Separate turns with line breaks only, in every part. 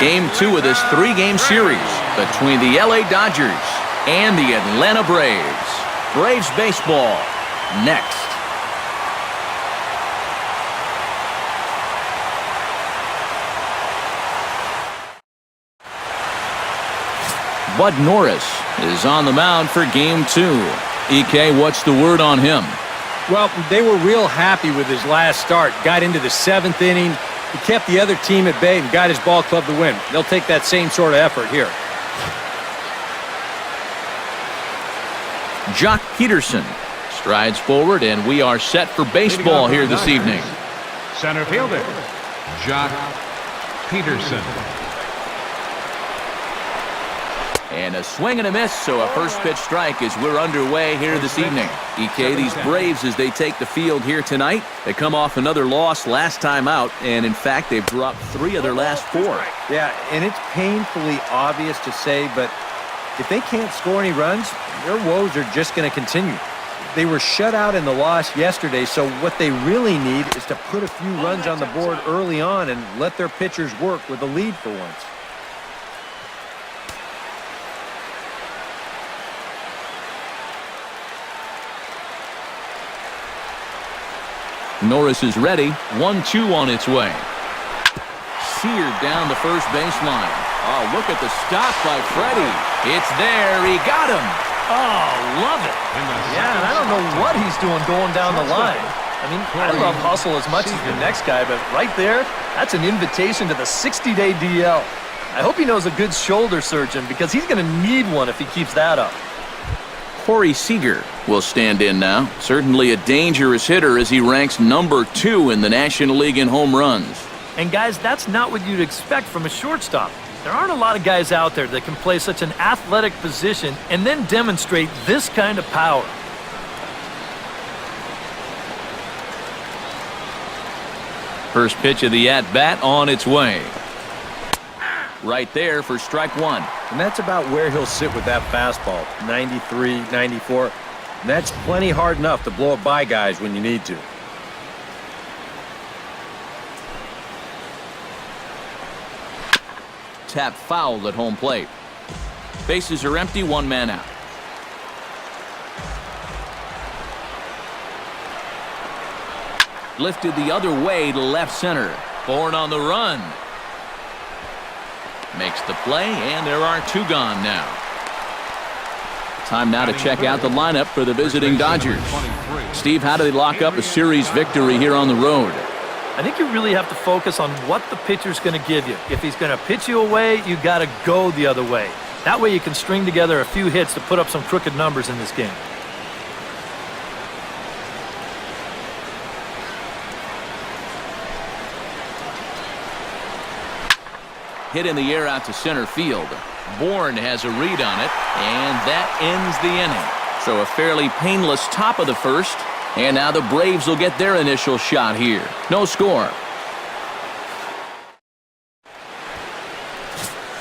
Game 2 of this 3-game series between the LA Dodgers and the Atlanta Braves. Braves baseball next. Bud Norris is on the mound for Game 2. EK, what's the word on him?
Well, they were real happy with his last start. Got into the 7th inning. He kept the other team at bay and got his ball club to win. They'll take that same sort of effort here.
Jock Pederson strides forward, and we are set for baseball here this evening.
Center fielder, Jock Pederson.
And a swing and a miss, so a first pitch strike as we're underway here this evening. EK, these Braves, as they take the field here tonight, they come off another loss last time out, and in fact, they've dropped 3 of their last 4.
Yeah, and it's painfully obvious to say, but if they can't score any runs, their woes are just going to continue. They were shut out in the loss yesterday, so what they really need is to put a few runs on the board early on and let their pitchers work with the lead for once.
Norris is ready. 1-2 on its way. Seared down the first baseline. Oh, look at the stop by Freddie. It's there. He got him. Oh, love it.
Yeah, and I don't know what he's doing going down the line. I mean, I love hustle as much as the next guy, but right there, that's an invitation to the 60-day DL. I hope he knows a good shoulder surgeon because he's going to need one if he keeps that up.
Corey Seager will stand in now. Certainly a dangerous hitter as he ranks number 2 in the National League in home runs.
And guys, that's not what you'd expect from a shortstop. There aren't a lot of guys out there that can play such an athletic position and then demonstrate this kind of power.
First pitch of the at-bat on its way. Right there for strike 1.
And that's about where he'll sit with that fastball, 93, 94. And that's plenty hard enough to blow it by guys when you need to.
Tap foul at home plate. Bases are empty, 1 man out. Lifted the other way to left center. Bourn on the run. Makes the play, and there are 2 gone now. Time now to check out the lineup for the visiting Dodgers. Steve, how do they lock up a series victory here on the road?
I think you really have to focus on what the pitcher's going to give you. If he's going to pitch you away, you got to go the other way. That way you can string together a few hits to put up some crooked numbers in this game.
Hit in the air out to center field. Bourn has a read on it, and that ends the inning. So a fairly painless top of the first, and now the Braves will get their initial shot here. No score.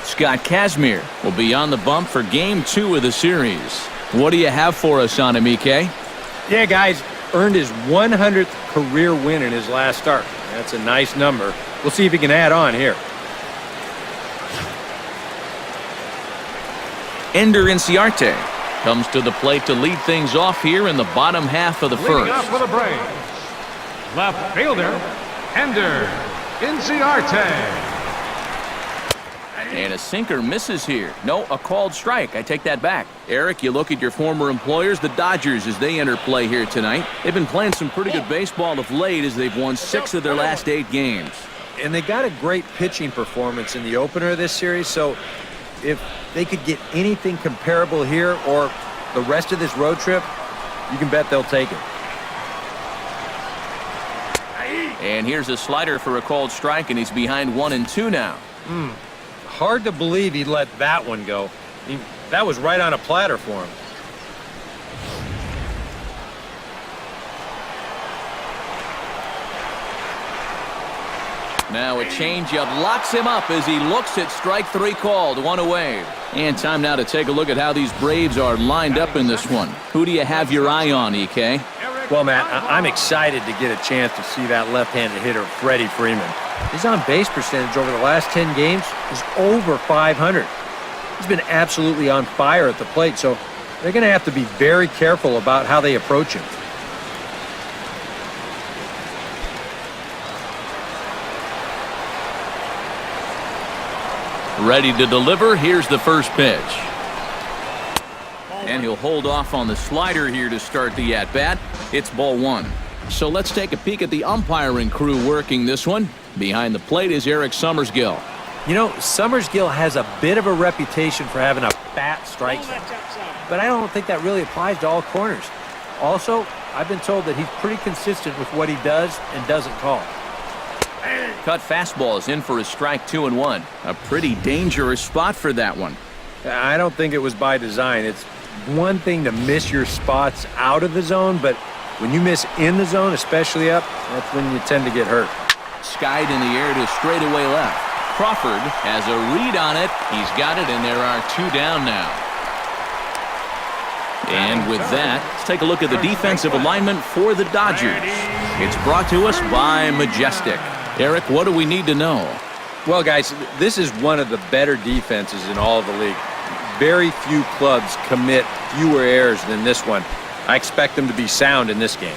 Scott KAZMIR will be on the bump for Game 2 of the series. What do you have for us on him, EK?
Yeah, guys, earned his 100th career win in his last start. That's a nice number. We'll see if he can add on here.
Ender INCIARTE comes to the plate to lead things off here in the bottom half of the first.
Leading up for the Braves, left fielder, Ender INCIARTE.
And a sinker misses here. No, a called strike. I take that back. Eric, you look at your former employers, the Dodgers, as they enter play here tonight. They've been playing some pretty good baseball of late as they've won 6 of their last 8 games.
And they got a great pitching performance in the opener of this series, so if they could get anything comparable here or the rest of this road trip, you can bet they'll take it.
And here's a slider for a called strike, and he's behind 1-2 now.
Hard to believe he'd let that one go. I mean, that was right on a platter for him.
Now a changeup locks him up as he looks at strike 3 called, 1 away. And time now to take a look at how these Braves are lined up in this one. Who do you have your eye on, EK?
Well, Matt, I'm excited to get a chance to see that left-handed hitter, Freddie Freeman. His on-base percentage over the last 10 games is over 500. He's been absolutely on fire at the plate, so they're going to have to be very careful about how they approach him.
Ready to deliver. Here's the first pitch. And he'll hold off on the slider here to start the at-bat. It's ball one. So let's take a peek at the umpiring crew working this one. Behind the plate is Eric Summersgill.
You know, Summersgill has a bit of a reputation for having a fat strike zone, but I don't think that really applies to all corners. Also, I've been told that he's pretty consistent with what he does and doesn't call.
Cut fastball is in for a strike, 2-1. A pretty dangerous spot for that one.
I don't think it was by design. It's one thing to miss your spots out of the zone, but when you miss in the zone, especially up, that's when you tend to get hurt.
Skied in the air to straightaway left. Crawford has a read on it. He's got it, and there are two down now. And with that, let's take a look at the defensive alignment for the Dodgers. It's brought to us by Majestic. Eric, what do we need to know?
Well, guys, this is one of the better defenses in all of the league. Very few clubs commit fewer errors than this one. I expect them to be sound in this game.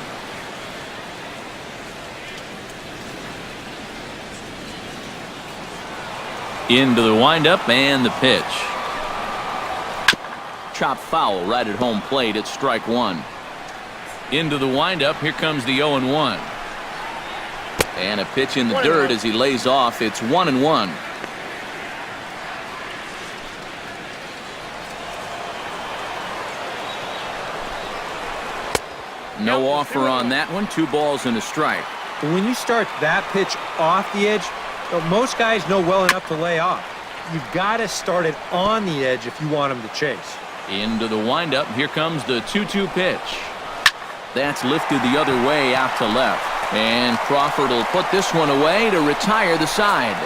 Into the windup and the pitch. Chop foul right at home plate. It's strike one. Into the windup. Here comes the 0-1. And a pitch in the dirt as he lays off. It's 1-1. No offer on that one. 2 balls and a strike.
But when you start that pitch off the edge, most guys know well enough to lay off. You've got to start it on the edge if you want them to chase.
Into the windup. Here comes the 2-2 pitch. That's lifted the other way out to left. And Crawford will put this one away to retire the side.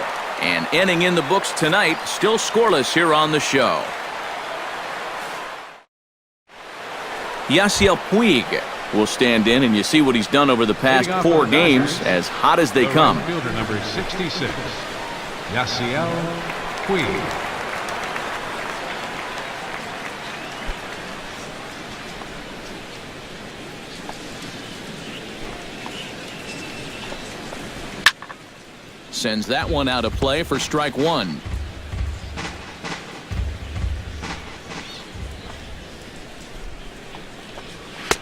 And inning in the books tonight, still scoreless here on the show. Yasiel Puig will stand in, and you see what he's done over the past 4 games, as hot as they come.
Fielder number 66, Yasiel Puig.
Sends that one out of play for strike one.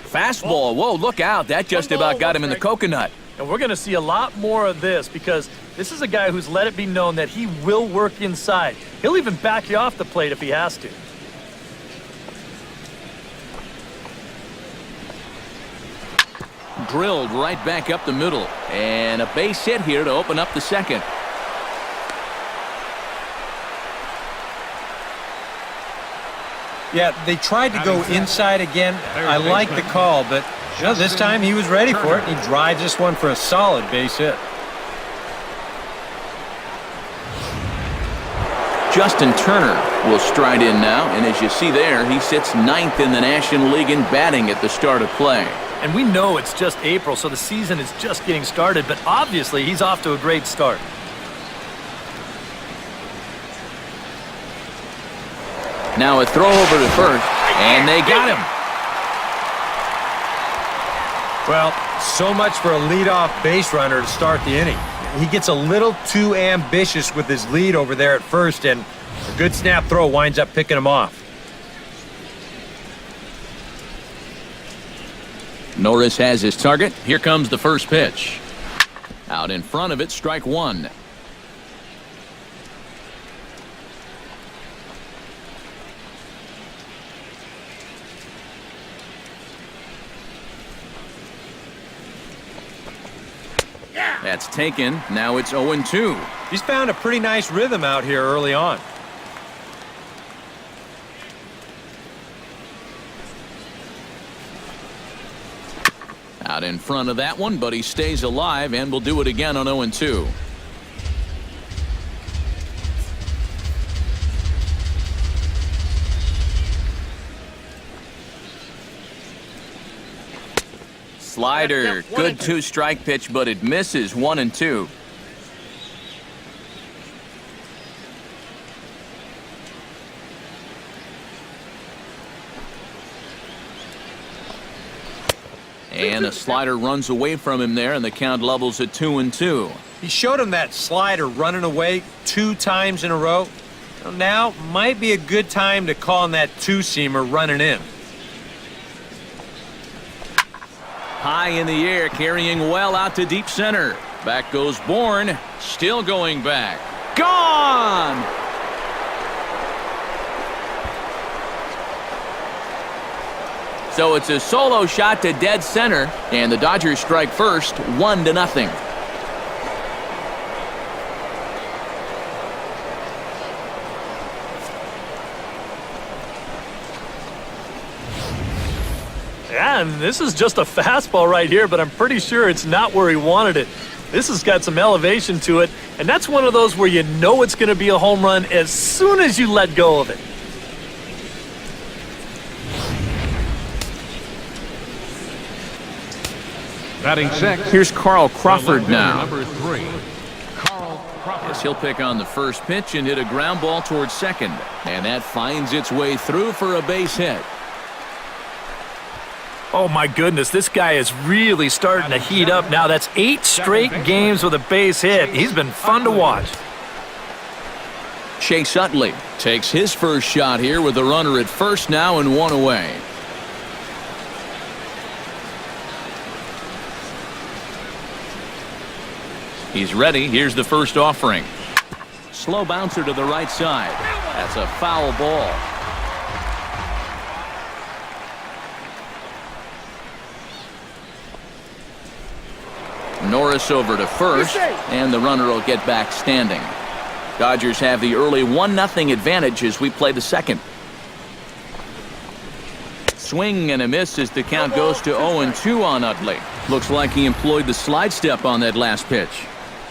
Fastball. Whoa, look out. That just about got him in the coconut.
And we're going to see a lot more of this because this is a guy who's let it be known that he will work inside. He'll even back you off the plate if he has to.
Drilled right back up the middle. And a base hit here to open up the second.
Yeah, they tried to go inside again. I like the call, but this time he was ready for it. He drives this one for a solid base hit.
Justin Turner will stride in now, and as you see there, he sits 9th in the National League in batting at the start of play.
And we know it's just April, so the season is just getting started, but obviously he's off to a great start.
Now a throw over to first, and they got him.
Well, so much for a leadoff base runner to start the inning. He gets a little too ambitious with his lead over there at first, and a good snap throw winds up picking him off.
Norris has his target. Here comes the first pitch. Out in front of it, strike one. That's taken. Now it's 0-2.
He's found a pretty nice rhythm out here early on.
Out in front of that one, but he stays alive and will do it again on 0-2. Slider, good 2-strike pitch, but it misses. 1-2. And a slider runs away from him there, and the count levels at 2-2.
He showed him that slider running away 2 times in a row. Now might be a good time to call on that two-seamer running in.
High in the air, carrying well out to deep center. Back goes Bourne, still going back. Gone! So it's a solo shot to dead center, and the Dodgers strike first, 1-0.
Yeah, and this is just a fastball right here, but I'm pretty sure it's not where he wanted it. This has got some elevation to it, and that's one of those where you know it's going to be a home run as soon as you let go of it.
Batting sixth.
Here's CRAWFORD now.
Number 3, Carl Crawford.
Yes, he'll pick on the first pitch and hit a ground ball towards second. And that finds its way through for a base hit.
Oh my goodness, this guy is really starting to heat up now. That's 8 straight games with a base hit. He's been fun to watch.
Chase Utley takes his first shot here with a runner at first now and 1 away. He's ready. Here's the first offering. Slow bouncer to the right side. That's a foul ball. Norris over to first, and the runner will get back standing. Dodgers have the early 1-0 advantage as we play the second. Swing and a miss as the count goes to 0-2 on Utley. Looks like he employed the slide step on that last pitch.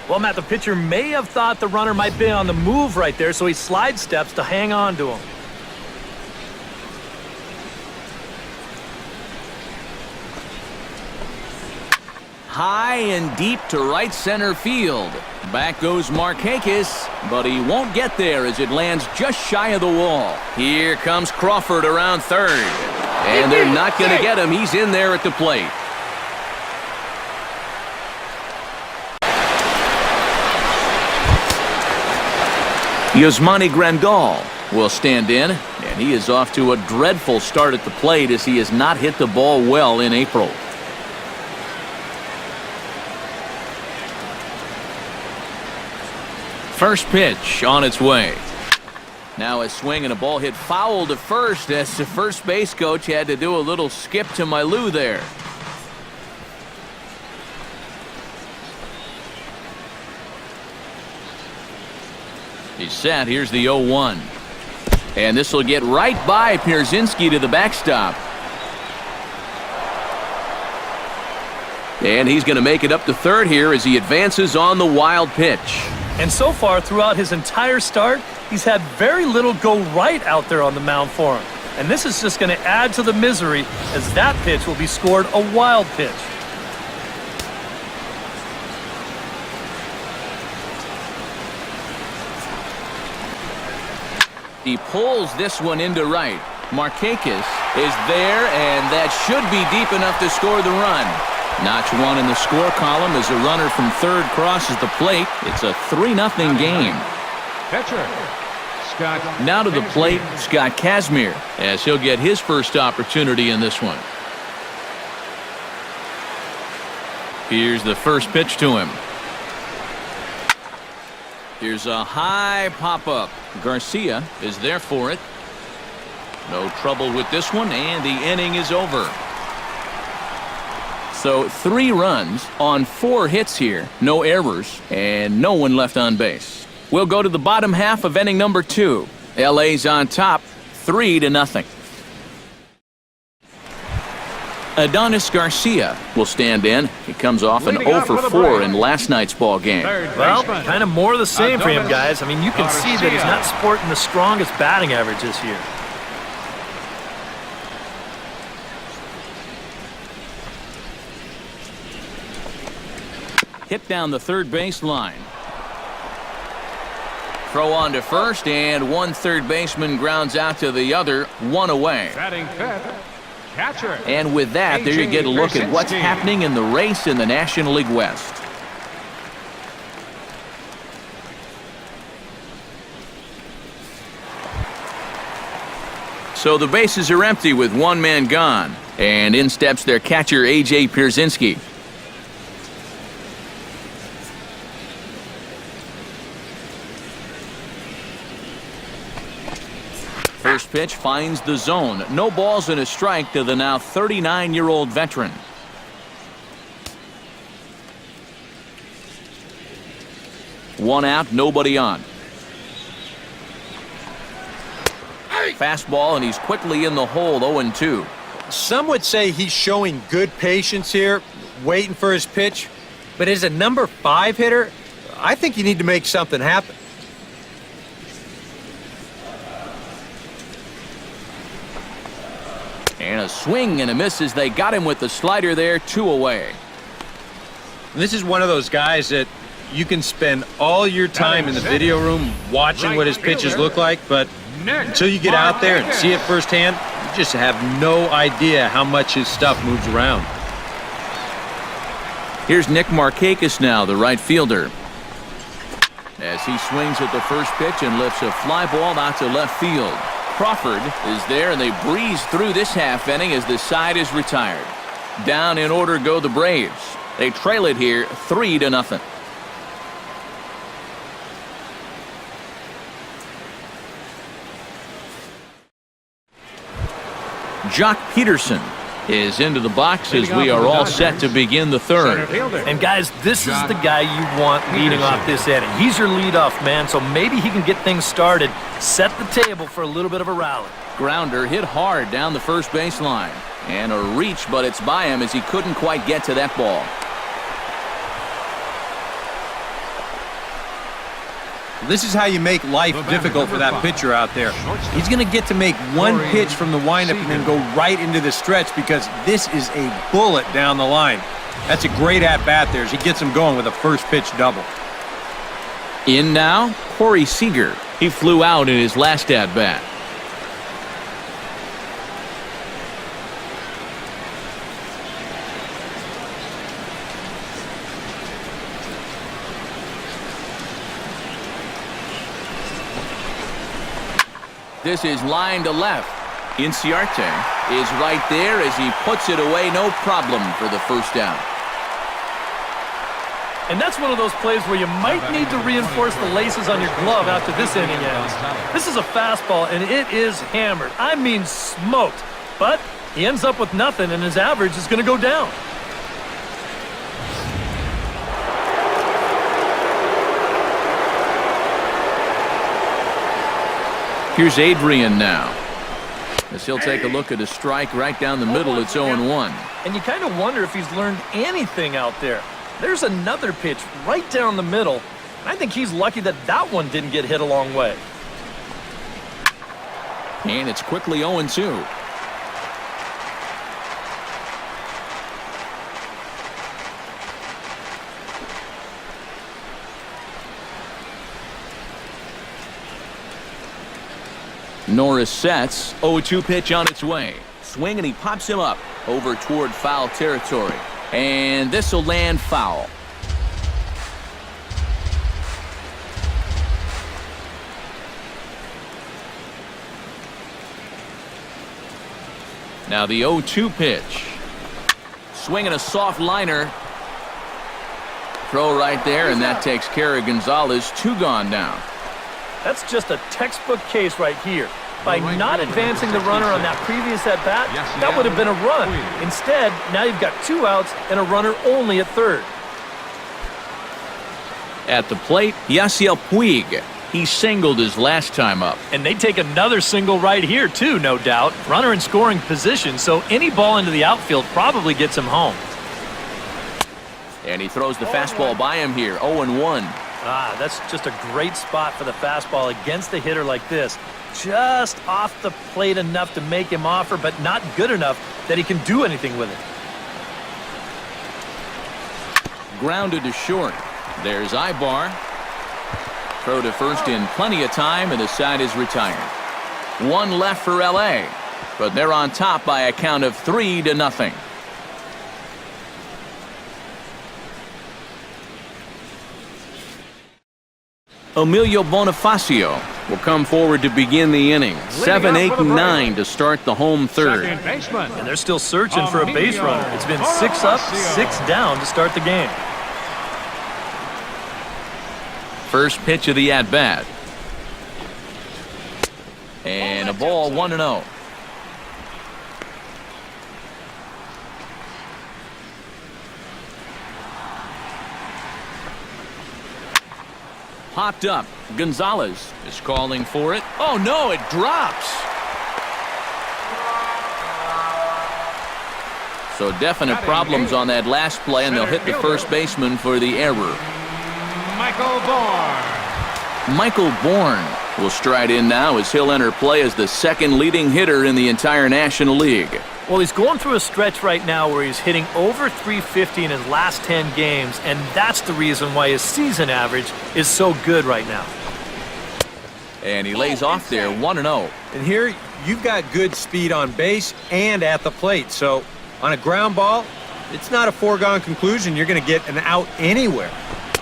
Well, Matt, the pitcher may have thought the runner might be on the move right there, so he slide steps to hang on to him.
High and deep to right center field. Back goes Markakis, but he won't get there as it lands just shy of the wall. Here comes Crawford around third. And they're not going to get him. He's in there at the plate. YASMANI GRANDAL will stand in, and he is off to a dreadful start at the plate as he has not hit the ball well in April. First pitch on its way. Now a swing and a ball hit foul to first as the first base coach had to do a little skip to my Lou there. He's set. Here's the 0-1. And this will get right by Pierzynski to the backstop. And he's going to make it up to third here as he advances on the wild pitch.
And so far throughout his entire start, he's had very little go right out there on the mound for him. And this is just going to add to the misery as that pitch will be scored a wild pitch.
He pulls this one into right. Markakis is there, and that should be deep enough to score the run. Notch one in the score column as a runner from third crosses the plate. It's a 3-0 game.
Catcher, Scott.
Now to the plate, Scott KAZMIR, as he'll get his first opportunity in this one. Here's the first pitch to him. Here's a high pop-up. Garcia is there for it. No trouble with this one, and the inning is over. So 3 runs on 4 hits here, no errors, and no one left on base. We'll go to the bottom half of inning number 2. LA's on top, 3-0. Adonis Garcia will stand in. He comes off an 0-for-4 in last night's ball game.
Well, kind of more of the same for him, guys. I mean, you can see that he's not sporting the strongest batting average this year.
Hit down the third base line. Throw on to first, and one third baseman grounds out to the other, 1 away.
Batting fifth, catcher.
And with that, there you get a look at what's happening in the race in the National League West. So the bases are empty with one man gone. And in steps their catcher, A.J. Pierzynski. First pitch finds the zone. No balls and a strike to the now 39-year-old veteran. One out, nobody on. Fastball, and he's quickly in the hole, 0-2.
Some would say he's showing good patience here, waiting for his pitch. But as a number 5 hitter, I think you need to make something happen.
And a swing and a miss as they got him with the slider there, 2 away.
This is one of those guys that you can spend all your time in the video room watching what his pitches look like, but until you get out there and see it firsthand, you just have no idea how much his stuff moves around.
Here's Nick Markakis now, the right fielder. As he swings at the first pitch and lifts a fly ball out to left field. Crawford is there, and they breeze through this half inning as the side is retired. Down in order go the Braves. They trail it here 3-0. Jock Peterson is into the box as we are all set to begin the third.
And guys, this is the guy you want leading off this inning. He's your leadoff man, so maybe he can get things started, set the table for a little bit of a rally.
Grounder hit hard down the first baseline. And a reach, but it's by him as he couldn't quite get to that ball.
This is how you make life difficult for that pitcher out there. He's going to get to make one pitch from the windup and then go right into the stretch because this is a bullet down the line. That's a great at-bat there as he gets him going with a first pitch double.
In now, Corey Seager. He flew out in his last at-bat. This is line to left. Inciarte is right there as he puts it away, no problem for the first down.
And that's one of those plays where you might need to reinforce the laces on your glove after this inning ends. This is a fastball, and it is hammered. I mean smoked. But he ends up with nothing, and his average is going to go down.
Here's Adrian now. As he'll take a look at a strike right down the middle, it's 0-1.
And you kind of wonder if he's learned anything out there. There's another pitch right down the middle. And I think he's lucky that that one didn't get hit a long way.
And it's quickly 0-2. Norris sets. 0-2 pitch on its way. Swing, and he pops him up over toward foul territory. And this will land foul. Now the 0-2 pitch. Swinging a soft liner. Throw right there, and that takes care of Gonzalez. 2 gone now.
That's just a textbook case right here. By not advancing the runner on that previous at-bat, that would have been a run. Instead, now you've got 2 outs and a runner only at third.
At the plate, Yasiel Puig. He singled his last time up.
And they take another single right here, too, no doubt. Runner in scoring position, so any ball into the outfield probably gets him home.
And he throws the fastball by him here, 0-1.
Ah, that's just a great spot for the fastball against a hitter like this. Just off the plate enough to make him offer, but not good enough that he can do anything with it.
Grounded to short. There's AYBAR. Throw to first in plenty of time, and the side is retired. 1 left for L.A. But they're on top by a count of 3-0. Emilio Bonifacio will come forward to begin the inning. 7, 8, 9 to start the home third.
Second baseman.
And they're still searching for a base runner. It's been 6 up, 6 down to start the game.
First pitch of the at-bat. And a ball, 1-0. Popped up. Gonzalez is calling for it. Oh, no, it drops. So definite problems on that last play, and they'll hit the first baseman for the error. Michael Bourn will stride in now as he'll enter play as the second leading hitter in the entire National League.
Well, he's going through a stretch right now where he's hitting over 350 in his last 10 games, and that's the reason why his season average is so good right now.
And he lays off there, 1-0.
And here, you've got good speed on base and at the plate. So, on a ground ball, it's not a foregone conclusion you're going to get an out anywhere.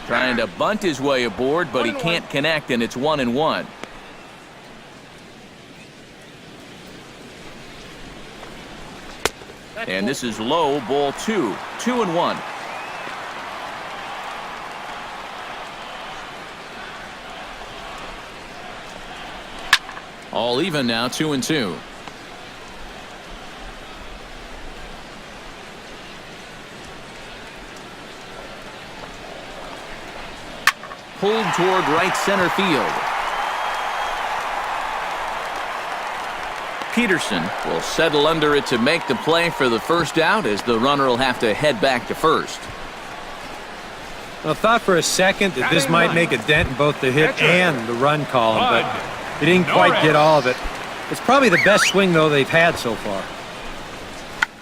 Trying to bunt his way aboard, but he can't connect, and it's 1-1. And this is low, ball 2. 2-1. All even now, 2-2. Pulled toward right center field. Pederson will settle under it to make the play for the first out, as the runner will have to head back to first.
I thought for a second that this might make a dent in both the hit and the run column, but he didn't quite get all of it. It's probably the best swing, though, they've had so far.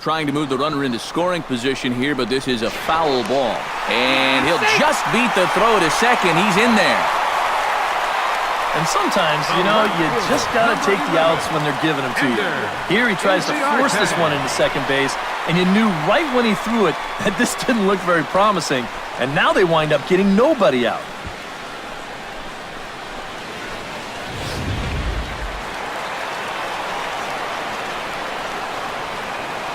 Trying to move the runner into scoring position here, but this is a foul ball. And he'll just beat the throw to second. He's in there.
And sometimes, you know, you just got to take the outs when they're giving them to you. Here he tries to force this one into second base, and you knew right when he threw it that this didn't look very promising. And now they wind up getting nobody out.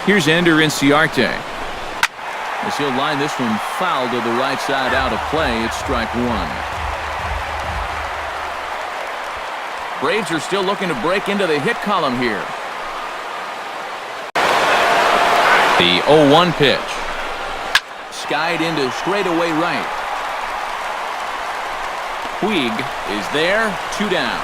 Here's INCIARTE. As he'll line this one foul to the right side out of play, it's strike 1. Braves are still looking to break into the hit column here. The 0-1 pitch. Skied into straightaway right. Puig is there, 2 down.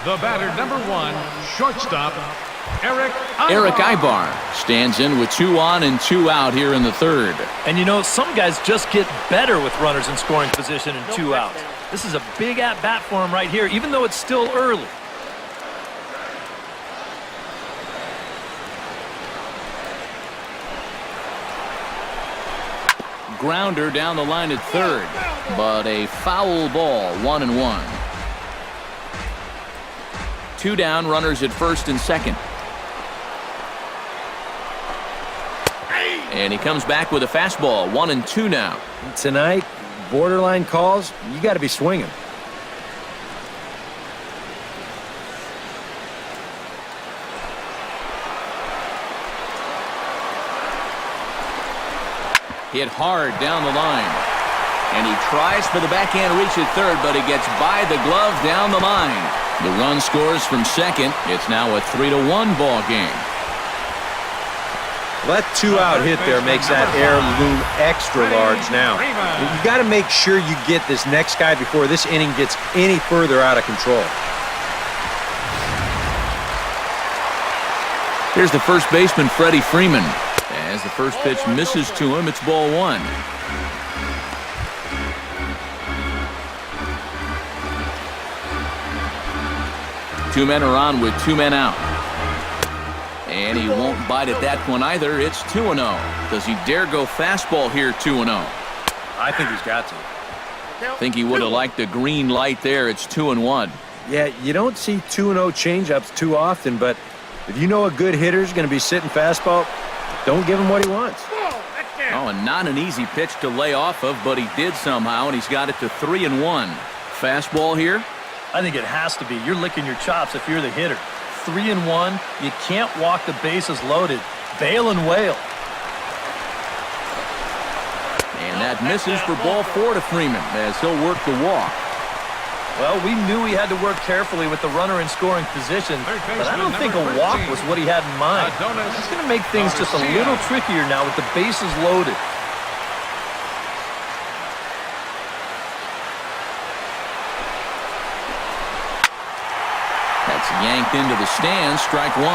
The batter, number 1, shortstop, Eric
Aybar stands in with 2 on and 2 out here in the third.
And you know, some guys just get better with runners in scoring position and 2 outs. This is a big at-bat for him right here, even though it's still early.
Grounder down the line at third, but a foul ball, 1-1. 2 down, runners at first and second. And he comes back with a fastball, 1-2 now.
Tonight, borderline calls, you got to be swinging.
Hit hard down the line. And he tries for the backhand reach at third, but he gets by the glove down the line. The run scores from second. It's now a 3-1 ball game.
That 2-out hit there makes that air loom extra large now. You got to make sure you get this next guy before this inning gets any further out of control.
Here's the first baseman, Freddie Freeman. As the first pitch misses to him, it's ball 1. Two men are on with 2 men out. And he won't bite at that one either. It's 2-0. Does he dare go fastball here, 2-0?
I think he's got to.
Think he would have liked the green light there. It's 2-1.
Yeah, you don't see 2-0 changeups too often, but if you know a good hitter's going to be sitting fastball, don't give him what he wants.
Oh, and not an easy pitch to lay off of, but he did somehow, and he's got it to 3-1. Fastball here.
I think it has to be. You're licking your chops if you're the hitter. 3-1. You can't walk the bases loaded. Bail and wail.
And that misses for ball 4 to Freeman as he'll work the walk.
Well, we knew he had to work carefully with the runner in scoring position, but I don't think a walk was what he had in mind. He's going to make things just a little trickier now with the bases loaded.
That's yanked into the stands, strike 1.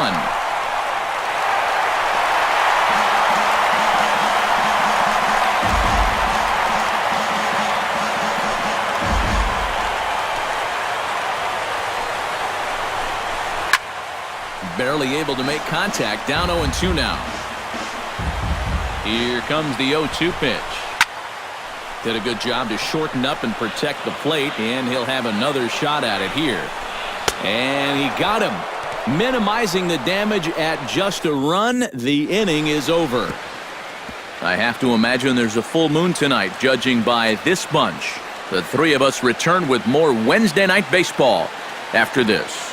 Barely able to make contact. Down 0-2 now. Here comes the 0-2 pitch. Did a good job to shorten up and protect the plate, and he'll have another shot at it here. And he got him. Minimizing the damage at just a run. The inning is over. I have to imagine there's a full moon tonight, judging by this bunch. The three of us return with more Wednesday Night Baseball after this.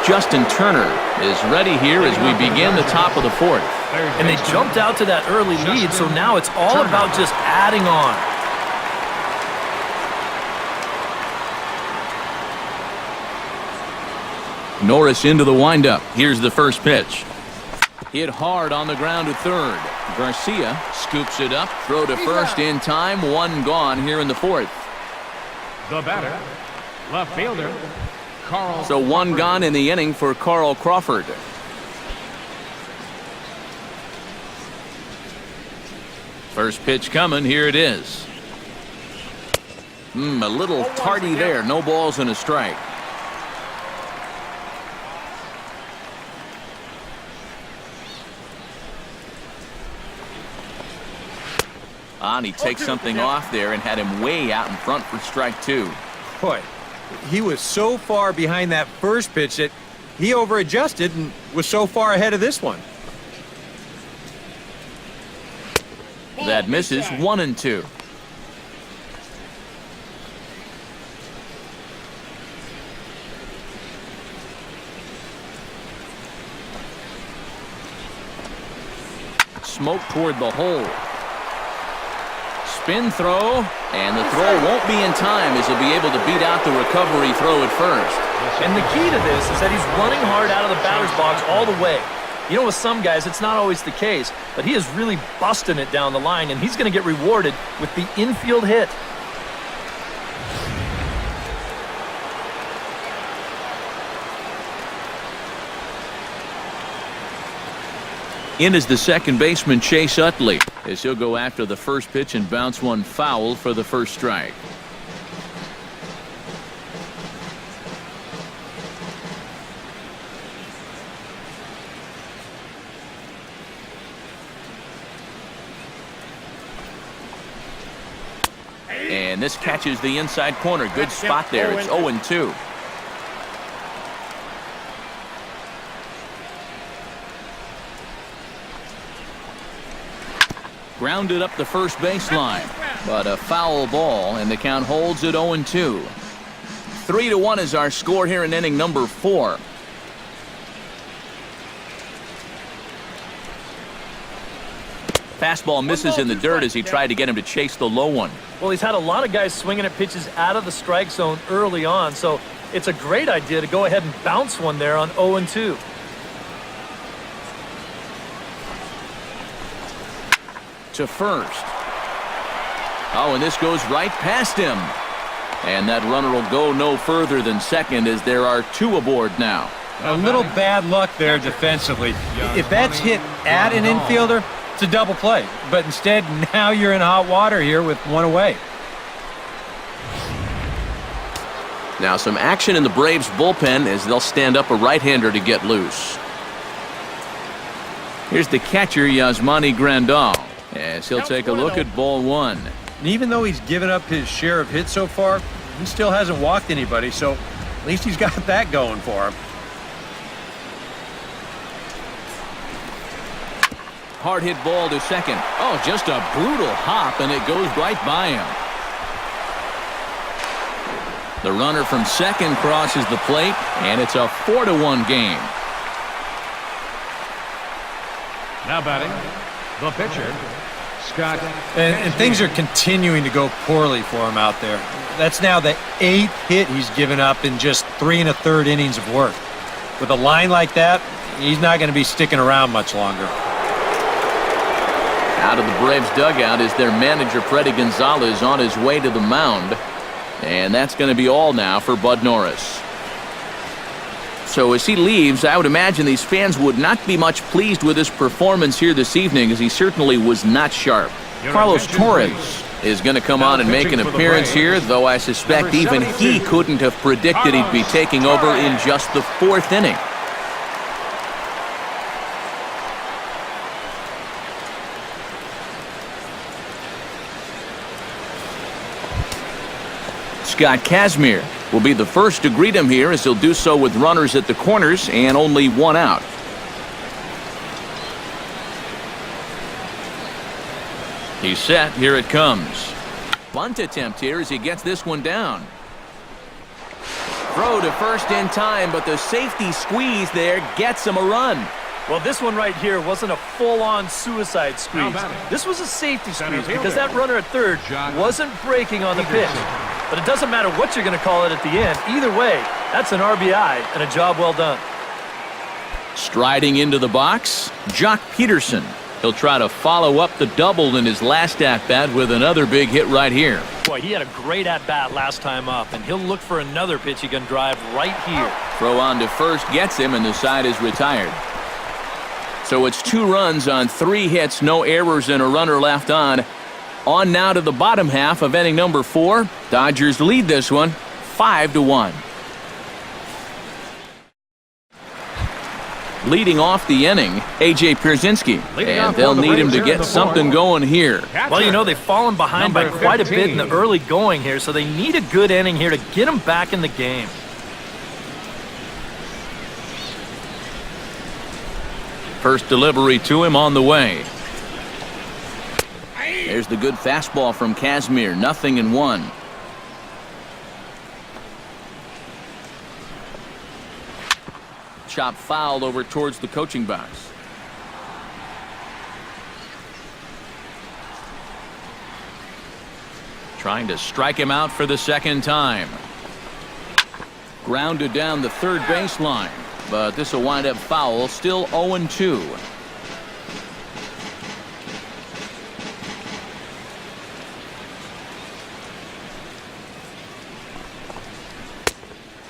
Justin Turner is ready here as we begin the top of the 4th.
And they jumped out to that early lead, so now it's all about just adding on.
Norris into the windup. Here's the first pitch. Hit hard on the ground to third. Garcia scoops it up. Throw to first in time. One gone here in the 4th.
The batter, left fielder, Carl.
So one gone in the inning for Carl Crawford. First pitch coming. Here it is. A little tardy there. No balls and a strike. And he takes something off there and had him way out in front for strike 2.
Boy, he was so far behind that first pitch that he over-adjusted and was so far ahead of this one.
That misses. 1-2. Smoke toward the hole. Spin throw, and the throw won't be in time as he'll be able to beat out the recovery throw at first.
And the key to this is that he's running hard out of the batter's box all the way. You know, with some guys, it's not always the case, but he is really busting it down the line, and he's going to get rewarded with the infield hit.
In is the second baseman, Chase Utley, as he'll go after the first pitch and bounce one foul for the first strike. And this catches the inside corner. Good spot there. It's 0-2. Grounded up the first baseline, but a foul ball, and the count holds at 0-2. 3-1 is our score here in inning number 4. Fastball misses in the dirt as he tried to get him to chase the low one.
Well, he's had a lot of guys swinging at pitches out of the strike zone early on, so it's a great idea to go ahead and bounce one there on 0-2.
To first. Oh, and this goes right past him. And that runner will go no further than second as there are 2 aboard now.
A little bad luck there defensively. If that's hit at an infielder, it's a double play. But instead, now you're in hot water here with 1 away.
Now some action in the Braves bullpen as they'll stand up a right-hander to get loose. Here's the catcher, YASMANI GRANDAL. as he'll take a look at ball one.
And even though he's given up his share of hits so far, he still hasn't walked anybody, so at least he's got that going for him.
Hard hit ball to second. Oh, just a brutal hop, and it goes right by him. The runner from second crosses the plate, and it's a 4-1 game.
Now batting, the pitcher, Scott.
And things are continuing to go poorly for him out there. That's now the 8th hit he's given up in just 3 1/3 innings of work. With a line like that, he's not going to be sticking around much longer.
Out of the Braves dugout is their manager, Freddie Gonzalez, on his way to the mound. And that's going to be all now for Bud Norris. So as he leaves, I would imagine these fans would not be much pleased with his performance here this evening, as he certainly was not sharp. Carlos Torres is going to come on and make an appearance here, though I suspect even he couldn't have predicted he'd be taking over in just the 4th inning. Scott KAZMIR will be the first to greet him here, as he'll do so with runners at the corners and only 1 out. He's set. Here it comes. Bunt attempt here as he gets this one down. Throw to first in time, but the safety squeeze there gets him a run.
Well, this one right here wasn't a full-on suicide squeeze. This was a safety squeeze because that runner at third wasn't breaking on the pitch. But it doesn't matter what you're going to call it at the end. Either way, that's an RBI and a job well done.
Striding into the box, Jock Peterson. He'll try to follow up the double in his last at-bat with another big hit right here.
Boy, he had a great at-bat last time up, and he'll look for another pitch he can drive right here.
Throw on to first gets him, and the side is retired. So it's 2 runs on 3 hits, no errors, and a runner left on. On now to the bottom half of inning number 4. Dodgers lead this one 5-1. Leading off the inning, A.J. Pierzynski, and they'll need him to get something going here.
Well, you know, they've fallen behind by quite a bit in the early going here, so they need a good inning here to get them back in the game.
First delivery to him on the way. There's the good fastball from KAZMIR. 0-1. Chop fouled over towards the coaching box. Trying to strike him out for the second time. Grounded down the third baseline, but this will wind up foul. Still 0-2.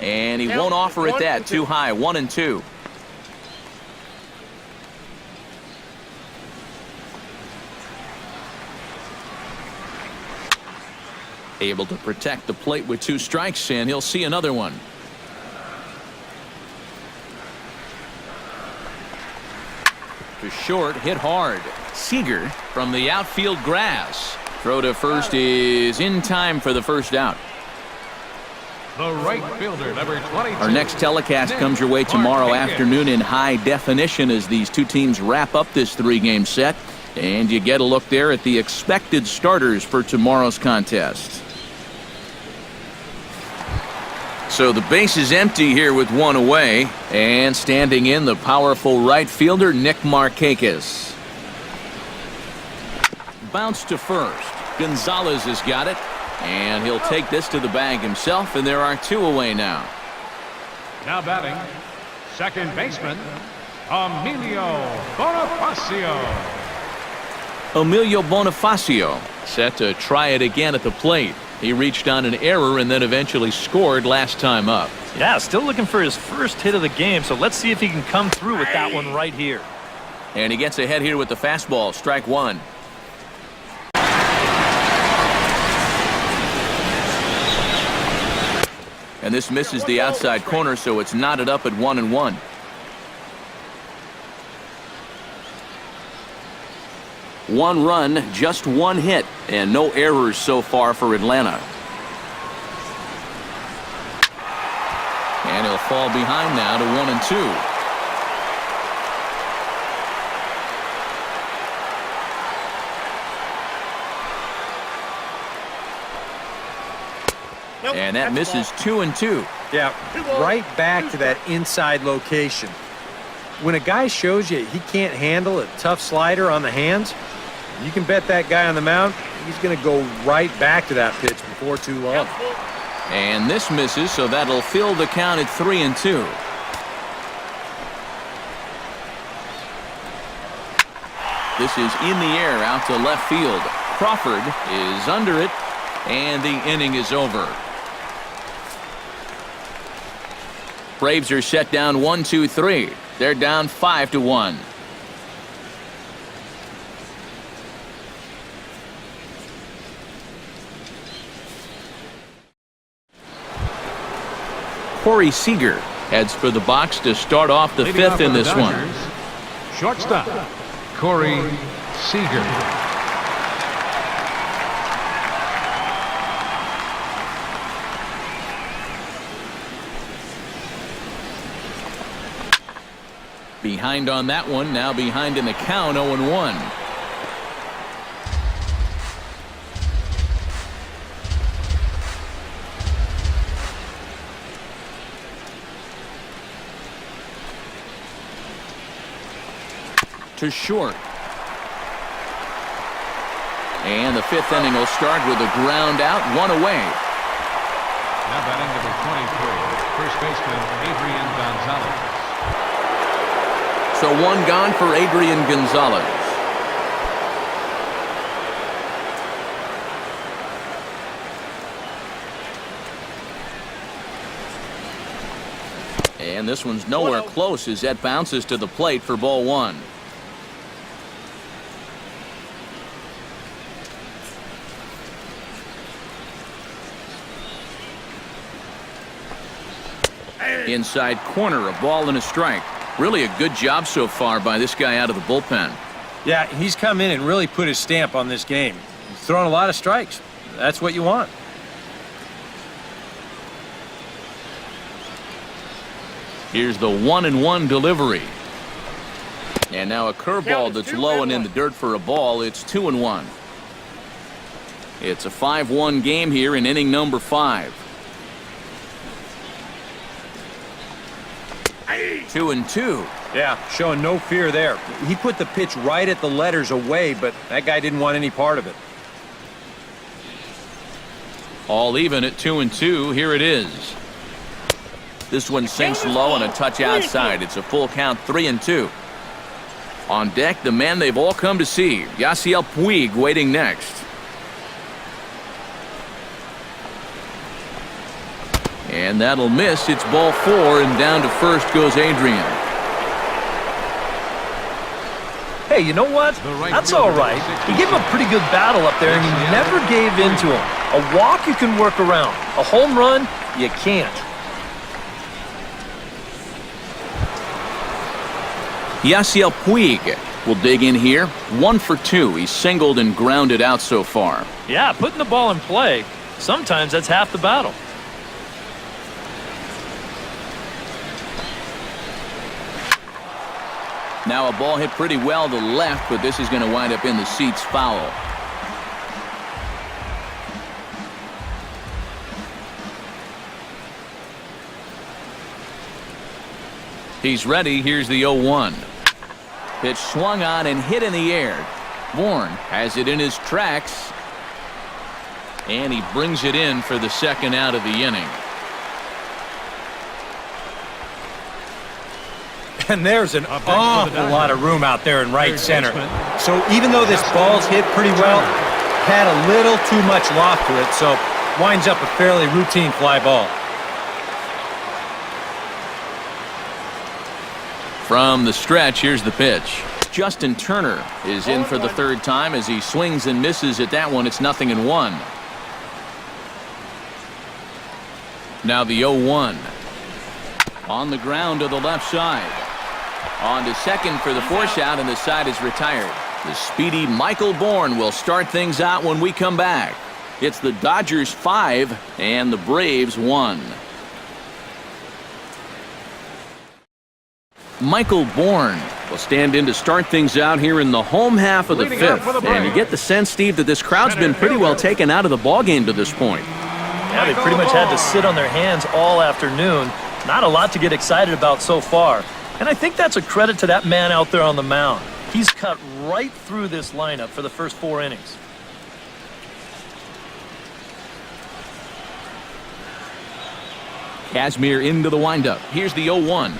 And he won't offer it that. Too high. 1-2. Able to protect the plate with 2 strikes, and he'll see another one. To short, hit hard. SEAGER from the outfield grass. Throw to first is in time for the first out.
The right fielder, number 22.
Our next telecast comes your way tomorrow afternoon in high definition as these two teams wrap up this 3-game set. And you get a look there at the expected starters for tomorrow's contest. So the base is empty here with 1 away. And standing in, the powerful right fielder, Nick Markakis. Bounce to first. Gonzalez has got it. And he'll take this to the bag himself, and there are 2 away now.
Now batting, second baseman, Emilio Bonifacio.
Emilio Bonifacio set to try it again at the plate. He reached on an error and then eventually scored last time up.
Yeah, still looking for his first hit of the game, so let's see if he can come through with that one right here.
And he gets ahead here with the fastball. Strike 1. And this misses the outside corner, so it's knotted up at 1-1. 1 run, just 1 hit, and no errors so far for Atlanta. And he'll fall behind now to 1-2. And that misses 2-2.
Yeah, right back to that inside location. When a guy shows you he can't handle a tough slider on the hands, you can bet that guy on the mound, he's going to go right back to that pitch before too long.
And this misses, so that'll fill the count at 3-2. This is in the air out to left field. Crawford is under it, and the inning is over. Braves are set down 1-2-3. They're down 5-1. Corey Seager heads for the box to start off the fifth in this one.
Shortstop, Corey Seager.
Behind on that one, now behind in the count, 0-1. To short. And the fifth inning will start with a ground out, 1 away.
Now batting number 23, first baseman Adrian Gonzalez.
So 1 gone for Adrian Gonzalez. And this one's nowhere close as that bounces to the plate for ball 1. Inside corner, a ball and a strike. Really a good job so far by this guy out of the bullpen.
Yeah, he's come in and really put his stamp on this game. He's thrown a lot of strikes. That's what you want.
Here's the 1-1 delivery. And now a curveball that's low and in the dirt for a ball. It's 2-1. It's a 5-1 game here in inning number 5. 2-2.
Yeah, showing no fear there. He put the pitch right at the letters away, but that guy didn't want any part of it.
All even at 2-2. Here it is. This one sinks low and a touch outside. It's a full count, 3-2. On deck, the man they've all come to see, Yasiel Puig, waiting next. And that'll miss. It's ball 4, and down to first goes Adrian.
Hey, you know what? That's all right. He gave him a pretty good battle up there, and he never gave in to him. A walk you can work around. A home run, you can't.
Yasiel Puig will dig in here. 1 for 2. He's singled and grounded out so far.
Yeah, putting the ball in play, sometimes that's half the battle.
Now a ball hit pretty well to left, but this is going to wind up in the seats foul. He's ready. Here's the 0-1. Pitch swung on and hit in the air. Bourne has it in his tracks. And he brings it in for the second out of the inning.
And there's an awful lot of room out there in right center. So even though this ball's hit pretty well, had a little too much loft to it, so winds up a fairly routine fly ball.
From the stretch, here's the pitch. Justin Turner is in for the third time as he swings and misses at that one. It's 0-1. Now the 0-1. On the ground to the left side. On to second for the force out, and the side is retired. The speedy Michael Bourn will start things out when we come back. It's the Dodgers 5 and the Braves 1. Michael Bourn will stand in to start things out here in the home half of the fifth. And you get the sense, Steve, that this crowd's been pretty well taken out of the ballgame to this point.
Yeah, they pretty much had to sit on their hands all afternoon. Not a lot to get excited about so far. And I think that's a credit to that man out there on the mound. He's cut right through this lineup for the first 4 innings.
KAZMIR into the windup. Here's the 0-1.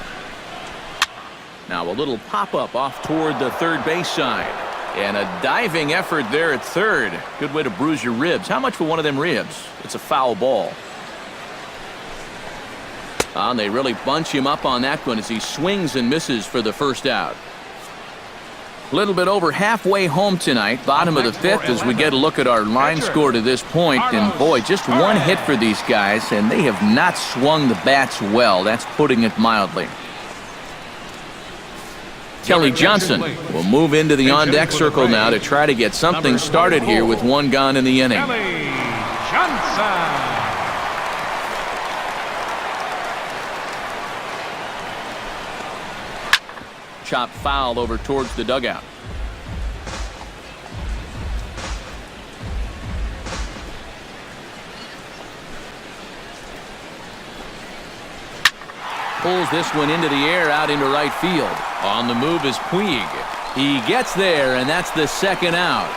Now a little pop-up off toward the third base side. And a diving effort there at third. Good way to bruise your ribs. How much for one of them ribs? It's a foul ball. And they really bunch him up on that one as he swings and misses for the first out. A little bit over halfway home tonight, bottom of the fifth, as we get a look at our line score to this point. And boy, just one hit for these guys, and they have not swung the bats well. That's putting it mildly. Kelly Johnson will move into the on-deck circle now to try to get something started here with 1 gone in the inning.
Kelly Johnson.
Chop foul over towards the dugout. Pulls this one into the air out into right field. On the move is Puig. He gets there, and that's the second out.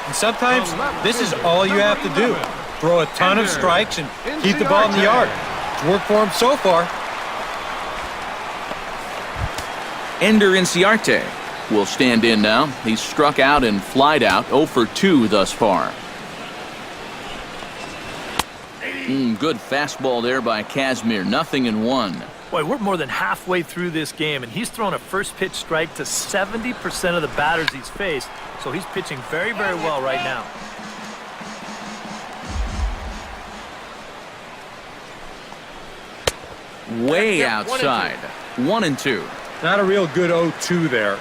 And sometimes this is all you have to do. Throw a ton of strikes and keep the ball in the yard. It's worked for him so far.
INCIARTE will stand in now. He's struck out and flied out, 0 for 2 thus far. Good fastball there by KAZMIR. 0-1.
Boy, we're more than halfway through this game, and he's thrown a first pitch strike to 70% of the batters he's faced, so he's pitching very, very well right now.
Way outside. 1-2.
Not a real good 0-2 there.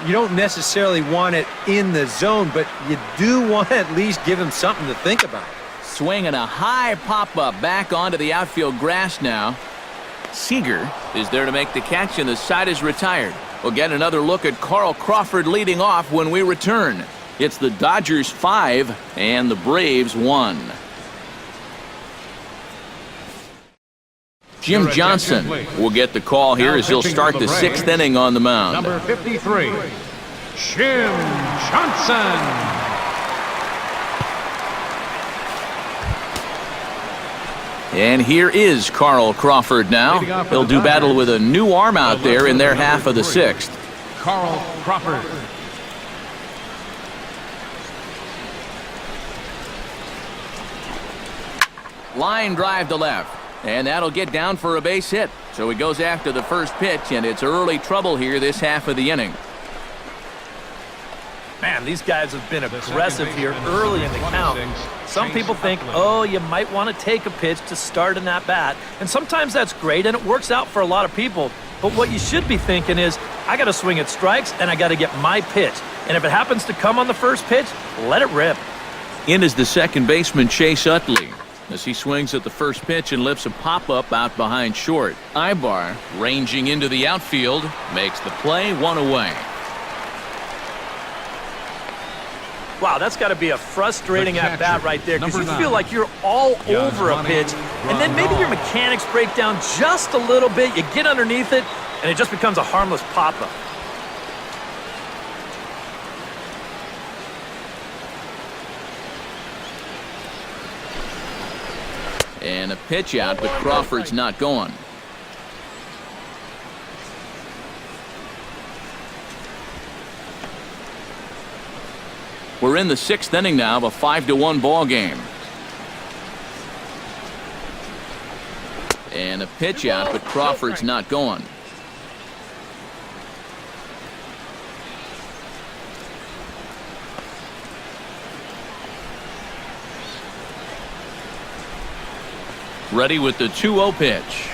You don't necessarily want it in the zone, but you do want to at least give him something to think about.
Swinging a high pop-up back onto the outfield grass now. SEAGER is there to make the catch, and the side is retired. We'll get another look at Carl Crawford leading off when we return. It's the Dodgers 5 and the Braves 1. Jim Johnson will get the call here as he'll start the 6th inning on the mound.
Number 53, Jim Johnson.
And here is Carl Crawford now. He'll do battle with a new arm out there in their half of the 6th.
Carl Crawford.
Line drive to left. And that'll get down for a base hit. So he goes after the first pitch, and it's early trouble here this half of the inning.
Man, these guys have been aggressive here early in the count. Some people think, oh, you might want to take a pitch to start in that bat. And sometimes that's great, and it works out for a lot of people. But what you should be thinking is, I got to swing at strikes, and I got to get my pitch. And if it happens to come on the first pitch, let it rip.
In is the second baseman, Chase Utley, as he swings at the first pitch and lifts a pop-up out behind short. AYBAR, ranging into the outfield, makes the play, 1 away.
Wow, that's got to be a frustrating at-bat right there, because you feel like you're all over a pitch, and then maybe your mechanics break down just a little bit, you get underneath it, and it just becomes a harmless pop-up.
And a pitch out, but Crawford's not going. We're in the 6th inning now of a 5-1 ball game. And a pitch out, but Crawford's not going. Ready with the 2-0 pitch.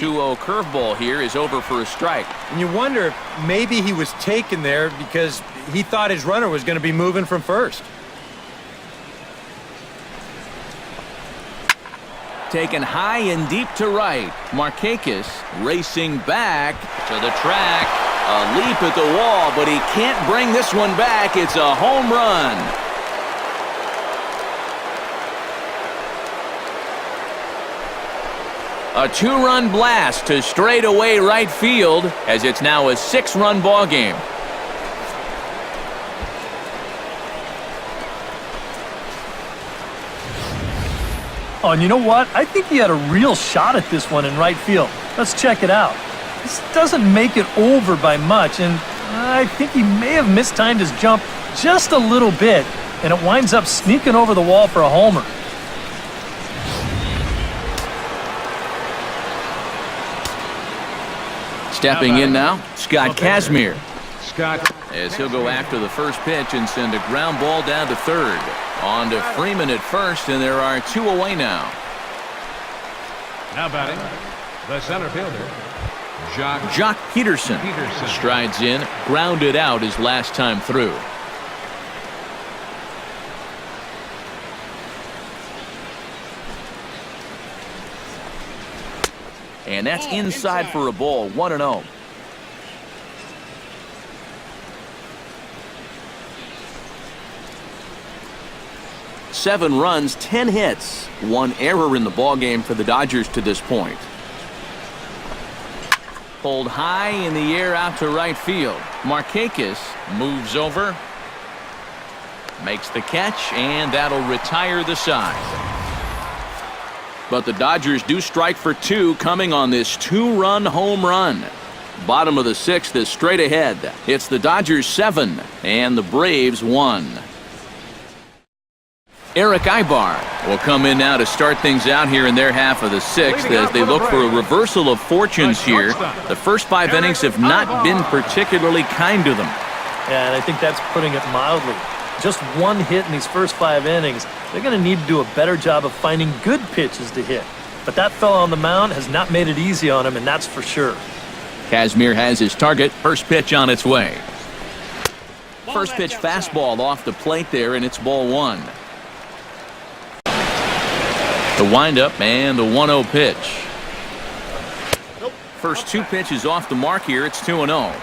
2-0 curveball here is over for a strike.
And you wonder if maybe he was taken there because he thought his runner was going to be moving from first.
Taken high and deep to right. Markakis racing back to the track. A leap at the wall, but he can't bring this one back. It's a home run. A 2-run blast to straightaway right field as it's now a 6-run ball game.
Oh, and you know what? I think he had a real shot at this one in right field. Let's check it out. This doesn't make it over by much, and I think he may have mistimed his jump just a little bit, and it winds up sneaking over the wall for a homer.
Stepping in now, Scott KAZMIR.
Scott.
As he'll go after the first pitch and send a ground ball down to third. On to Freeman at first, and there are 2 away now.
Now batting, the center fielder,
Jock Peterson strides in, grounded out his last time through. And that's inside for a ball, 1-0. Seven runs, 10 hits, 1 error in the ballgame for the Dodgers to this point. Pulled high in the air out to right field. Markakis moves over, makes the catch, and that'll retire the side. But the Dodgers do strike for 2 coming on this 2-run home run. Bottom of the 6th is straight ahead. It's the Dodgers 7 and the Braves 1. AYBAR will come in now to start things out here in their half of the 6th as they look for a reversal of fortunes here. The first 5 innings have not been particularly kind to them.
Yeah, and I think that's putting it mildly. Just 1 hit in these first 5 innings. They're going to need to do a better job of finding good pitches to hit. But that fella on the mound has not made it easy on him, and that's for sure.
KAZMIR has his target. First pitch on its way. First pitch fastball off the plate there, and it's ball 1. The windup and the 1-0 pitch. First 2 pitches off the mark here. It's 2-0.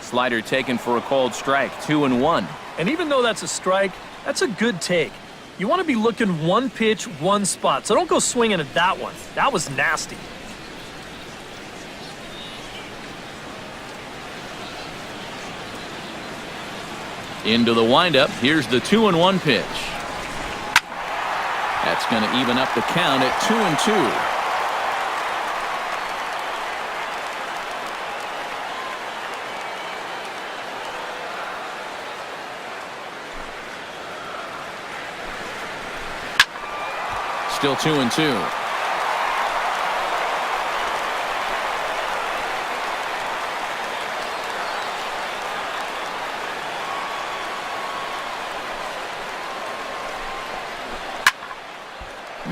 Slider taken for a called strike, 2-1.
And even though that's a strike, that's a good take. You want to be looking 1 pitch, 1 spot. So don't go swinging at that one. That was nasty.
Into the windup. Here's the 2-1 pitch. That's going to even up the count at 2-2. Still 2-2.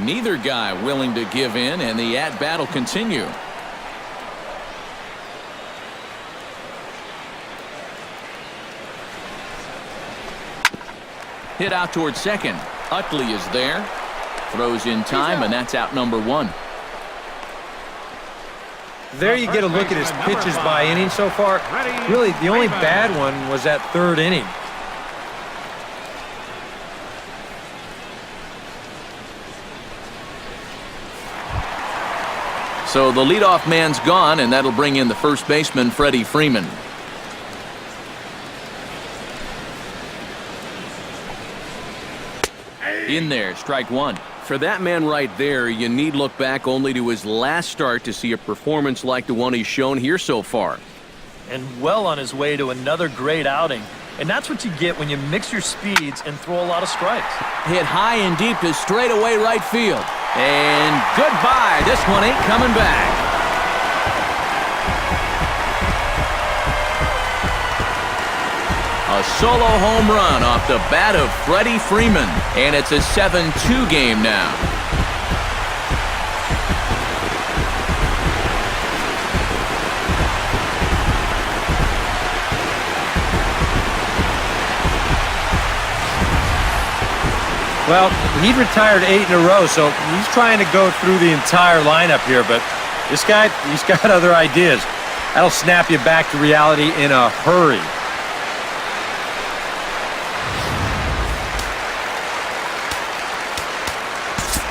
Neither guy willing to give in, and the at-bat will continue. Hit out towards second. Utley is there. Throws in time, and that's out number 1.
There you get a look at his pitches by inning so far. Really, the only bad one was that 3rd inning.
So the leadoff man's gone, and that'll bring in the first baseman, Freddie Freeman. In there, strike 1. For that man right there, you need look back only to his last start to see a performance like the one he's shown here so far.
And well on his way to another great outing. And that's what you get when you mix your speeds and throw a lot of strikes.
Hit high and deep to straightaway right field. And goodbye. This one ain't coming back. A solo home run off the bat of Freddie Freeman. And it's a 7-2 game now.
Well, he retired 8 in a row, so he's trying to go through the entire lineup here, but this guy, he's got other ideas. That'll snap you back to reality in a hurry.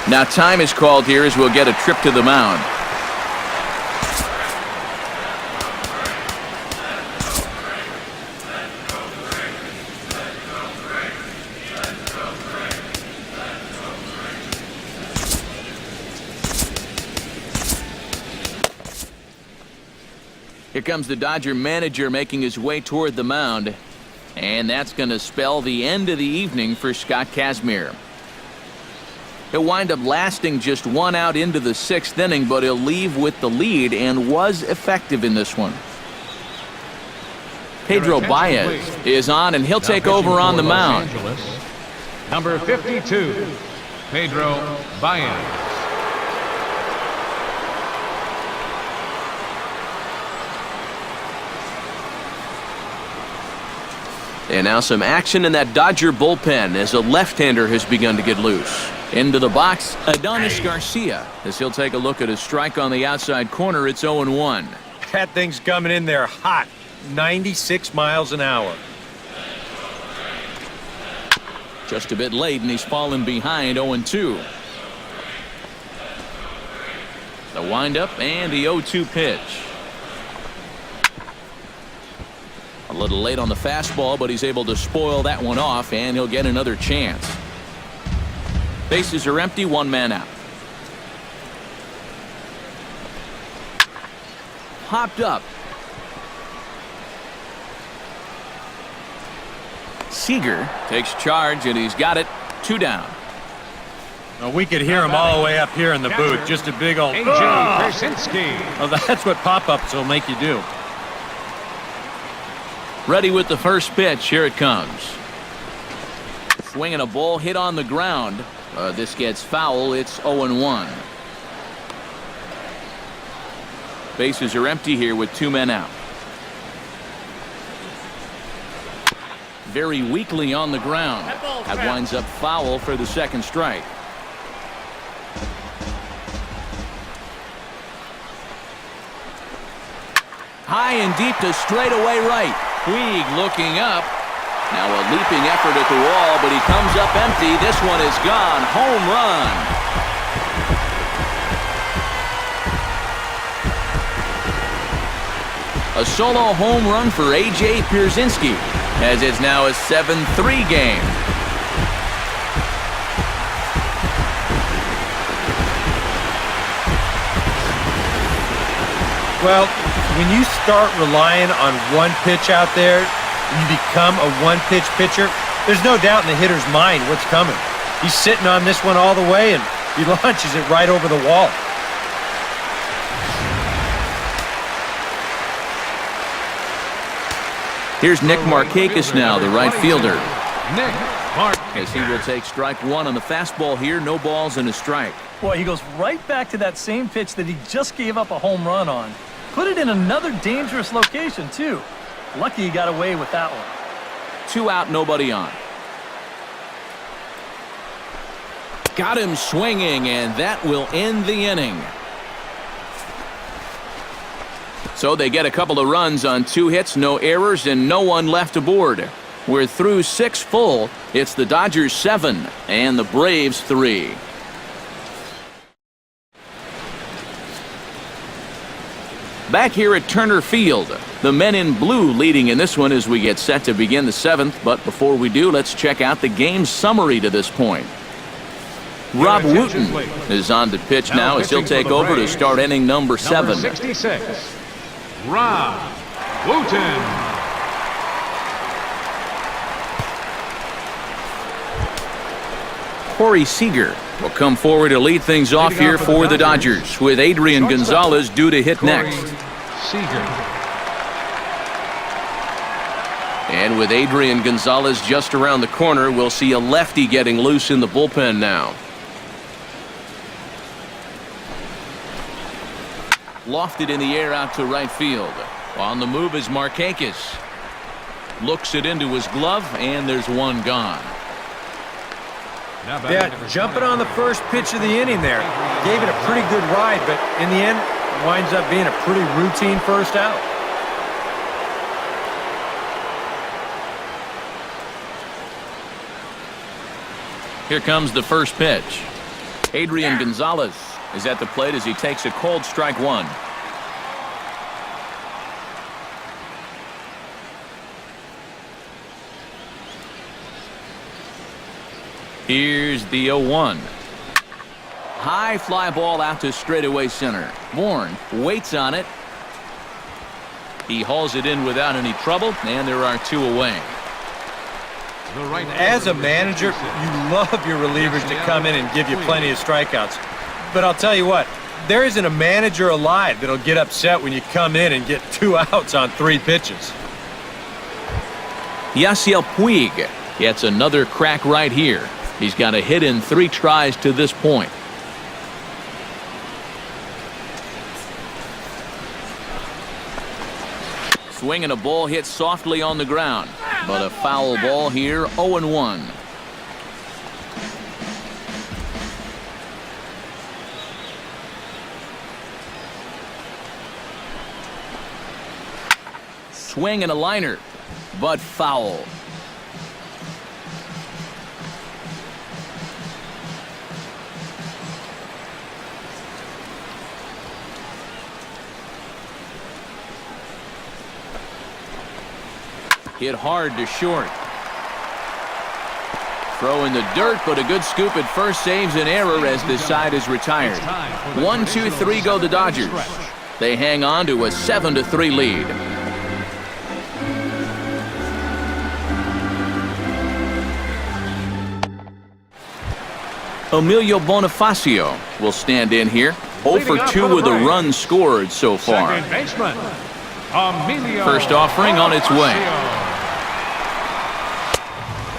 Now time is called here as we'll get a trip to the mound. Here comes the Dodger manager making his way toward the mound. And that's going to spell the end of the evening for Scott KAZMIR. He'll wind up lasting just 1 out into the 6th inning, but he'll leave with the lead and was effective in this one. Pedro Baez is on, and he'll take over on the mound.
Number 52, Pedro Baez.
And now some action in that Dodger bullpen as a left-hander has begun to get loose. Into the box, ADONIS GARCIA, as he'll take a look at a strike on the outside corner. It's 0-1.
That thing's coming in there hot, 96 miles an hour.
Just a bit late, and he's fallen behind 0-2. The windup and the 0-2 pitch. A little late on the fastball, but he's able to spoil that one off, and he'll get another chance. Bases are empty, 1 man out. Popped up. Seager takes charge, and he's got it. 2 down.
Well, we could hear him all the way up here in the booth. Just a big old...
A.J. Persinski.
Well, that's what pop-ups will make you do.
Ready with the first pitch. Here it comes. Swinging a ball hit on the ground. This gets foul. It's 0-1. Bases are empty here with 2 men out. Very weakly on the ground. That winds up foul for the 2nd strike. High and deep to straightaway right. Puig looking up. Now a leaping effort at the wall, but he comes up empty. This one is gone. Home run. A solo home run for A.J. Pierzynski, as it's now a 7-3 game.
Well, when you start relying on one pitch out there, and you become a one-pitch pitcher, there's no doubt in the hitter's mind what's coming. He's sitting on this one all the way, and he launches it right over the wall.
Here's Nick Markakis now, the right fielder.
Nick Markakis.
As he will take strike 1 on the fastball here. No balls and a strike.
Boy, he goes right back to that same pitch that he just gave up a home run on. Put it in another dangerous location, too. Lucky he got away with that one.
2 out, nobody on. Got him swinging, and that will end the inning. So they get a couple of runs on 2 hits, no errors, and no one left aboard. We're through 6 full. It's the Dodgers 7 and the Braves 3. Back here at Turner Field, the men in blue leading in this one as we get set to begin the 7th. But before we do, let's check out the game summary to this point. Rob Wooten is on the pitch now as he'll take over to start inning number 7.
Number 66, Rob Wooten.
Corey Seager will come forward to lead things off here for the Dodgers, with Adrian Gonzalez due to hit next.
Seager.
And with Adrian Gonzalez just around the corner, we'll see a lefty getting loose in the bullpen now. Lofted in the air out to right field. On the move is Markakis. Looks it into his glove, and there's one gone.
Yeah, jumping on the first pitch of the inning there. Gave it a pretty good ride, but in the end, winds up being a pretty routine first out.
Here comes the first pitch. Adrian Gonzalez is at the plate as he takes a cold strike one. Here's the 0-1. High fly ball out to straightaway center. Bourne waits on it. He hauls it in without any trouble, and there are two away.
As a manager, you love your relievers to come in and give you plenty of strikeouts. But I'll tell you what, there isn't a manager alive that'll get upset when you come in and get 2 outs on 3 pitches.
Yasiel Puig gets another crack right here. He's got a hit in 3 tries to this point. Swinging a ball hit softly on the ground, but a foul ball here, 0-1. Swing and a liner, but foul. Hit hard to short. Throw in the dirt, but a good scoop at first saves an error as this side is retired. 1, 2, 3 go the Dodgers. They hang on to a 7-3 lead. Emilio Bonifacio will stand in here. 0 for 2 with a run scored so far. First offering on its way.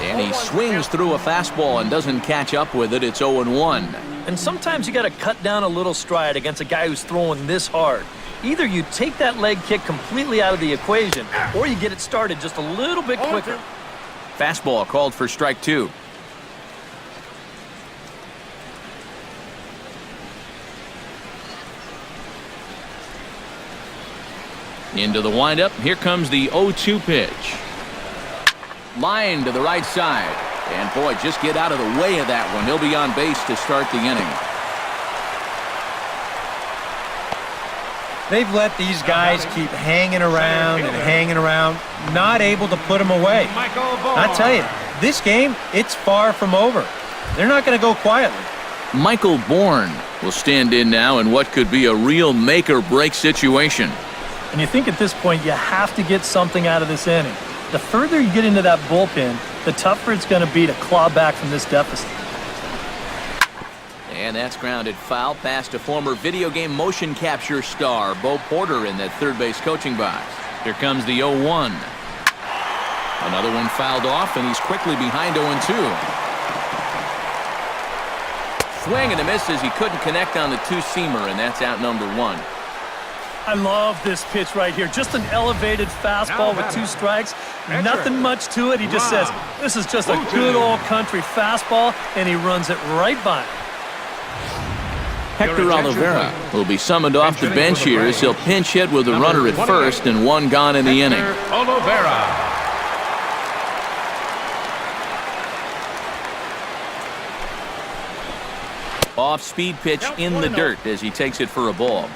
And he swings through a fastball and doesn't catch up with it. It's 0-1.
And sometimes you got to cut down a little stride against a guy who's throwing this hard. Either you take that leg kick completely out of the equation, or you get it started just a little bit quicker.
Fastball called for strike 2. Into the windup. Here comes the 0-2 pitch. Line to the right side. And boy, just get out of the way of that one. He'll be on base to start the inning.
They've let these guys keep hanging around and hanging around, not able to put them away. I tell you, this game, it's far from over. They're not going to go quietly.
Michael Bourn will stand in now in what could be a real make-or-break situation.
And you think at this point you have to get something out of this inning. The further you get into that bullpen, the tougher it's going to be to claw back from this deficit.
And that's grounded foul past a former video game motion capture star, Bo Porter, in that third base coaching box. Here comes the 0-1. Another one fouled off, and he's quickly behind 0-2. Swing and a miss as he couldn't connect on the two-seamer, and that's out number 1.
I love this pitch right here. Just an elevated fastball with 2 strikes. Nothing much to it. He just says, this is just a good old country fastball, and he runs it right by him.
Hector Olivera will be summoned off the bench here as he'll pinch hit with a runner at first and 1 gone in the inning.
Olivera.
Off-speed pitch in the dirt as he takes it for a ball.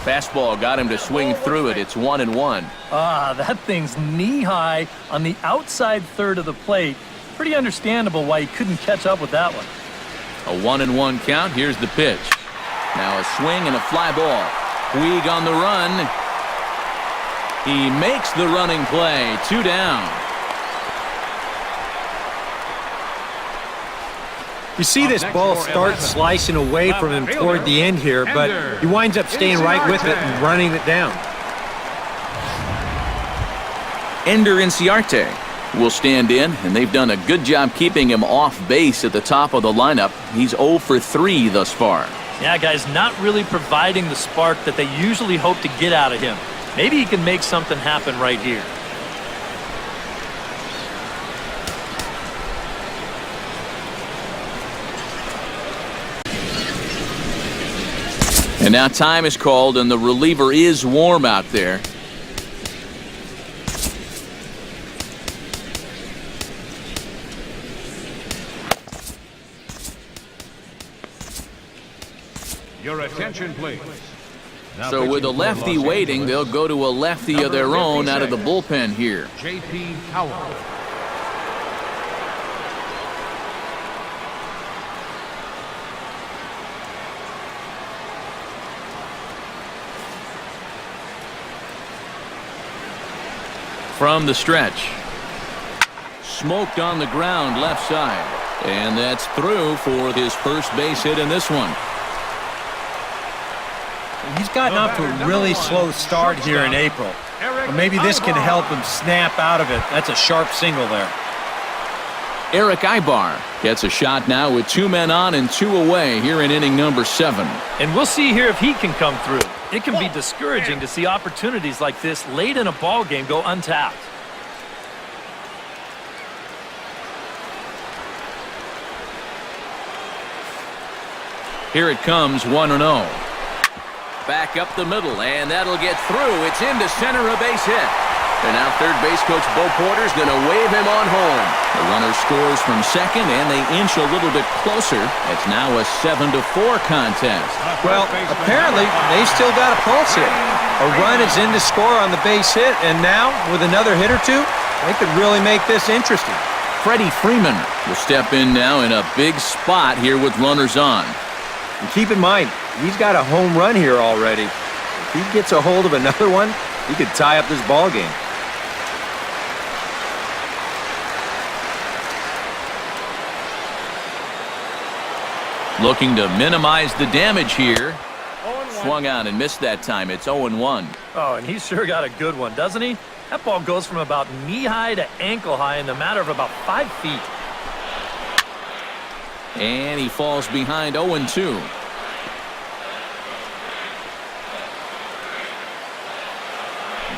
Fastball got him to swing through it. It's 1-1.
Ah, that thing's knee-high on the outside third of the plate. Pretty understandable why he couldn't catch up with that one.
A 1-1 count. Here's the pitch. Now a swing and a fly ball. Puig on the run. He makes the running play. 2 down.
You see this ball start slicing away from him toward the end here, but he winds up staying right with it and running it down.
Ender INCIARTE will stand in, and they've done a good job keeping him off base at the top of the lineup. He's 0 for 3 thus far.
Yeah, guys, not really providing the spark that they usually hope to get out of him. Maybe he can make something happen right here.
And now time is called, and the reliever is warm out there.
Your attention, please.
So with a lefty waiting, they'll go to a lefty of their own out of the bullpen here.
J.P. Howell.
From the stretch. Smoked on the ground left side. And that's through for his first base hit in this one.
He's gotten off to a really slow start here in April. But maybe this can help him snap out of it. That's a sharp single there.
AYBAR gets a shot now with 2 men on and 2 away here in inning number 7.
And we'll see here if he can come through. It can be discouraging to see opportunities like this late in a ball game go untapped.
Here it comes, 1-0. Back up the middle, and that'll get through. It's into center, a base hit. And now third base coach Bo Porter's going to wave him on home. The runner scores from second, and they inch a little bit closer. It's now a 7-4 contest.
Well, apparently they still got a pulse here. A run is in to score on the base hit, and now with another hit or two, they could really make this interesting.
FREEMAN will step in now in a big spot here with runners on.
And keep in mind, he's got a home run here already. If he gets a hold of another one, he could tie up this ball game.
Looking to minimize the damage here. Swung on and missed that time. It's 0-1.
Oh, and he sure got a good one, doesn't he? That ball goes from about knee-high to ankle-high in the matter of about 5 feet.
And he falls behind 0-2.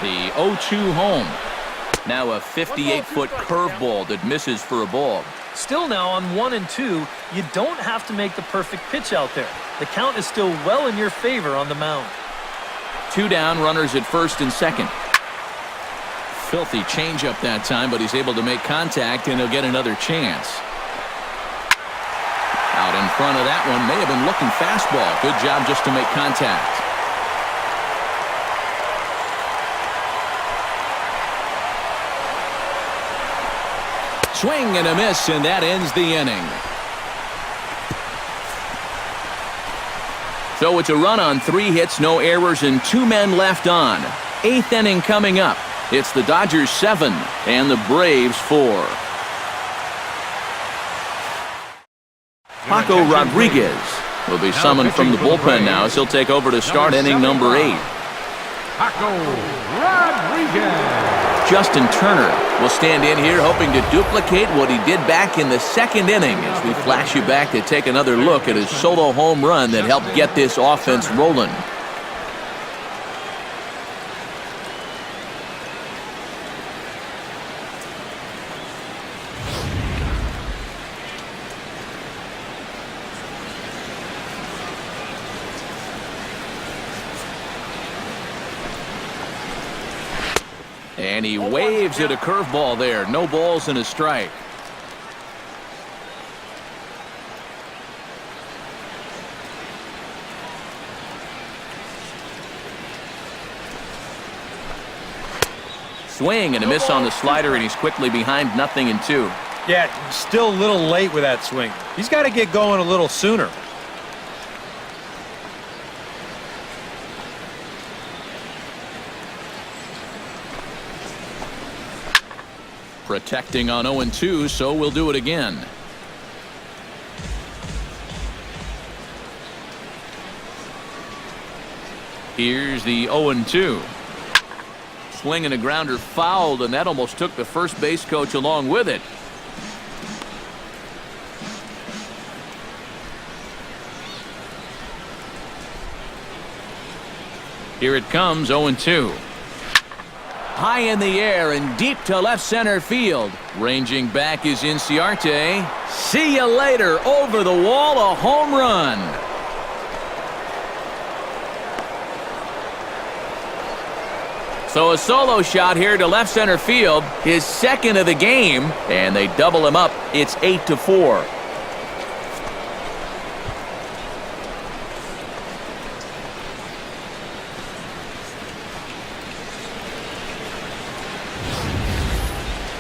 The 0-2 home. Now a 58-foot curveball that misses for a ball.
Still now on 1-2, you don't have to make the perfect pitch out there. The count is still well in your favor on the mound.
2 down, runners at first and second. Filthy changeup that time, but he's able to make contact, and he'll get another chance. Out in front of that one, may have been looking fastball. Good job just to make contact. Swing and a miss, and that ends the inning. So it's a run on 3 hits, no errors, and 2 men left on. 8th inning coming up. It's the Dodgers 7 and the Braves 4. Paco Rodriguez will be summoned from the bullpen now as he'll take over to start inning number 8.
Paco Rodriguez.
Justin Turner will stand in here hoping to duplicate what he did back in the 2nd inning as we flash you back to take another look at his solo home run that helped get this offense rolling. And he waves at a curveball there. No balls and a strike. Swing and a miss on the slider, and he's quickly behind 0-2.
Yeah, still a little late with that swing. He's got to get going a little sooner.
Protecting on 0-2, so we'll do it again. Here's the 0-2. Swinging a grounder fouled, and that almost took the first base coach along with it. Here it comes, 0-2. High in the air and deep to left center field. Ranging back is INCIARTE. See you later. Over the wall, a home run. So a solo shot here to left center field, his second of the game, and they double him up. It's 8-4.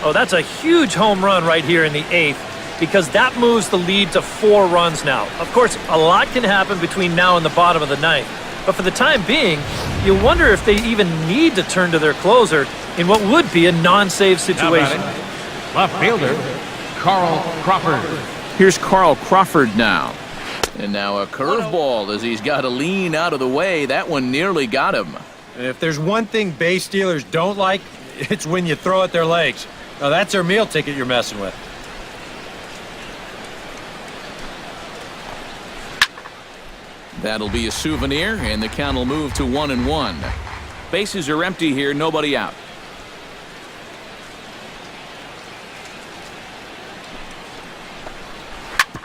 Oh, that's a huge home run right here in the 8th, because that moves the lead to 4 runs now. Of course, a lot can happen between now and the bottom of the 9th. But for the time being, you wonder if they even need to turn to their closer in what would be a non-save situation.
Left fielder, Carl Crawford.
Here's Carl Crawford now. And now a curveball as he's got to lean out of the way. That one nearly got him.
And if there's one thing base stealers don't like, it's when you throw at their legs. Now that's their meal ticket you're messing with.
That'll be a souvenir, and the count will move to 1-1. Bases are empty here, nobody out.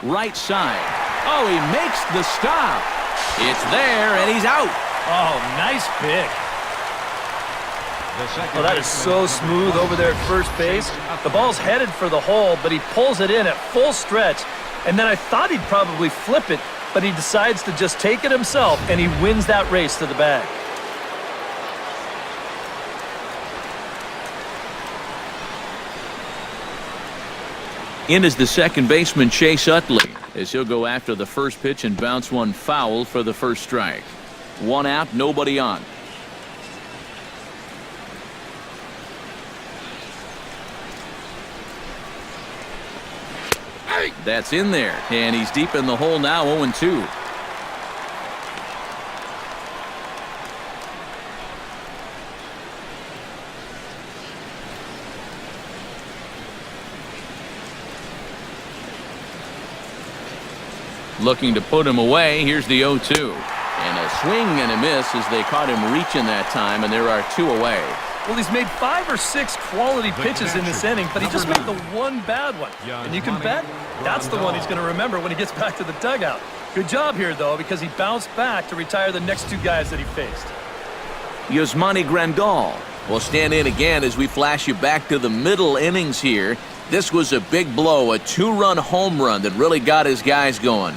Right side. Oh, he makes the stop. It's there, and he's out.
Oh, nice pick. Oh, that is so smooth over there at first base. The ball's headed for the hole, but he pulls it in at full stretch. And then I thought he'd probably flip it, but he decides to just take it himself, and he wins that race to the bag.
In is the second baseman, Chase Utley, as he'll go after the first pitch and bounce one foul for the first strike. One out, nobody on. That's in there, and he's deep in the hole now, 0-2. Looking to put him away. Here's the 0-2. And a swing and a miss as they caught him reaching that time, and there are 2 away.
Well, he's made 5 or 6 quality pitches in this inning, but he just made the one bad one. And you can bet that's the one he's going to remember when he gets back to the dugout. Good job here, though, because he bounced back to retire the next 2 guys that he faced.
YASMANI GRANDAL will stand in again as we flash you back to the middle innings here. This was a big blow, a 2-run home run that really got his guys going.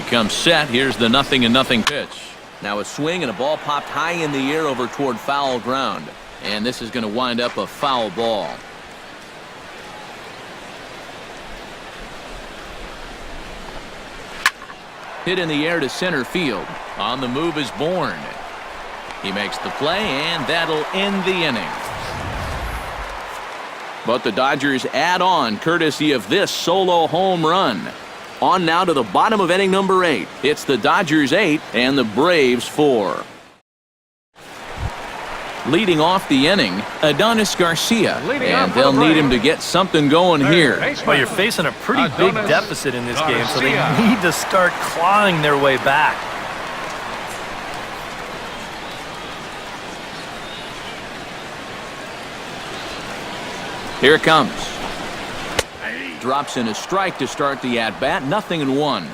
Comes set. Here's the 0-0 pitch. Now a swing and a ball popped high in the air over toward foul ground. And this is going to wind up a foul ball. Hit in the air to center field. On the move is BOURN. He makes the play, and that'll end the inning. But the Dodgers add on courtesy of this solo home run. On now to the bottom of inning number 8. It's the Dodgers 8 and the Braves 4. Leading off the inning, ADONIS GARCIA. And they'll need him to get something going here.
Well, you're facing a pretty big deficit in this game, so they need to start clawing their way back.
Here it comes. Drops in a strike to start the at-bat. 0-1.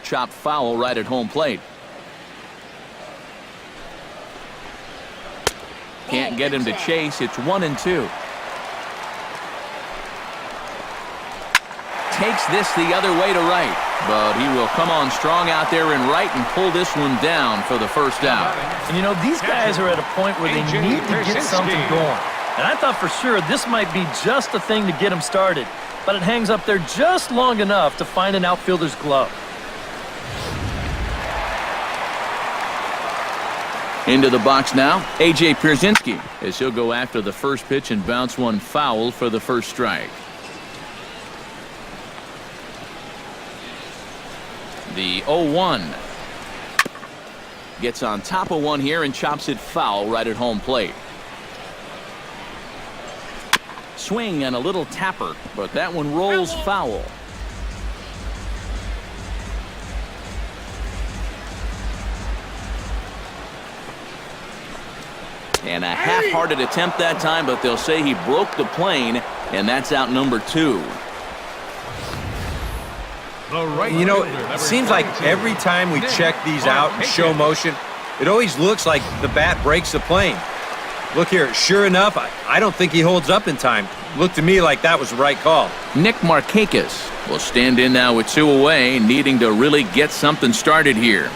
Chopped foul right at home plate. Can't get him to chase. It's 1-2. Takes this the other way to right, but he will come on strong out there in right and pull this one down for the first out.
And you know, these guys are at a point where they need to get something going. And I thought for sure this might be just the thing to get him started, but it hangs up there just long enough to find an outfielder's glove.
Into the box now, A.J. Pierzynski, as he'll go after the first pitch and bounce one foul for the first strike. The 0-1. Gets on top of one here and chops it foul right at home plate. Swing and a little tapper, but that one rolls foul. And a half-hearted attempt that time, but they'll say he broke the plane, and that's out number 2.
You know, it seems like every time we check these out in show motion, it always looks like the bat breaks the plane. Look here, sure enough, I don't think he holds up in time. Looked to me like that was the right call.
Nick Markakis will stand in now with 2 away, needing to really get something started here.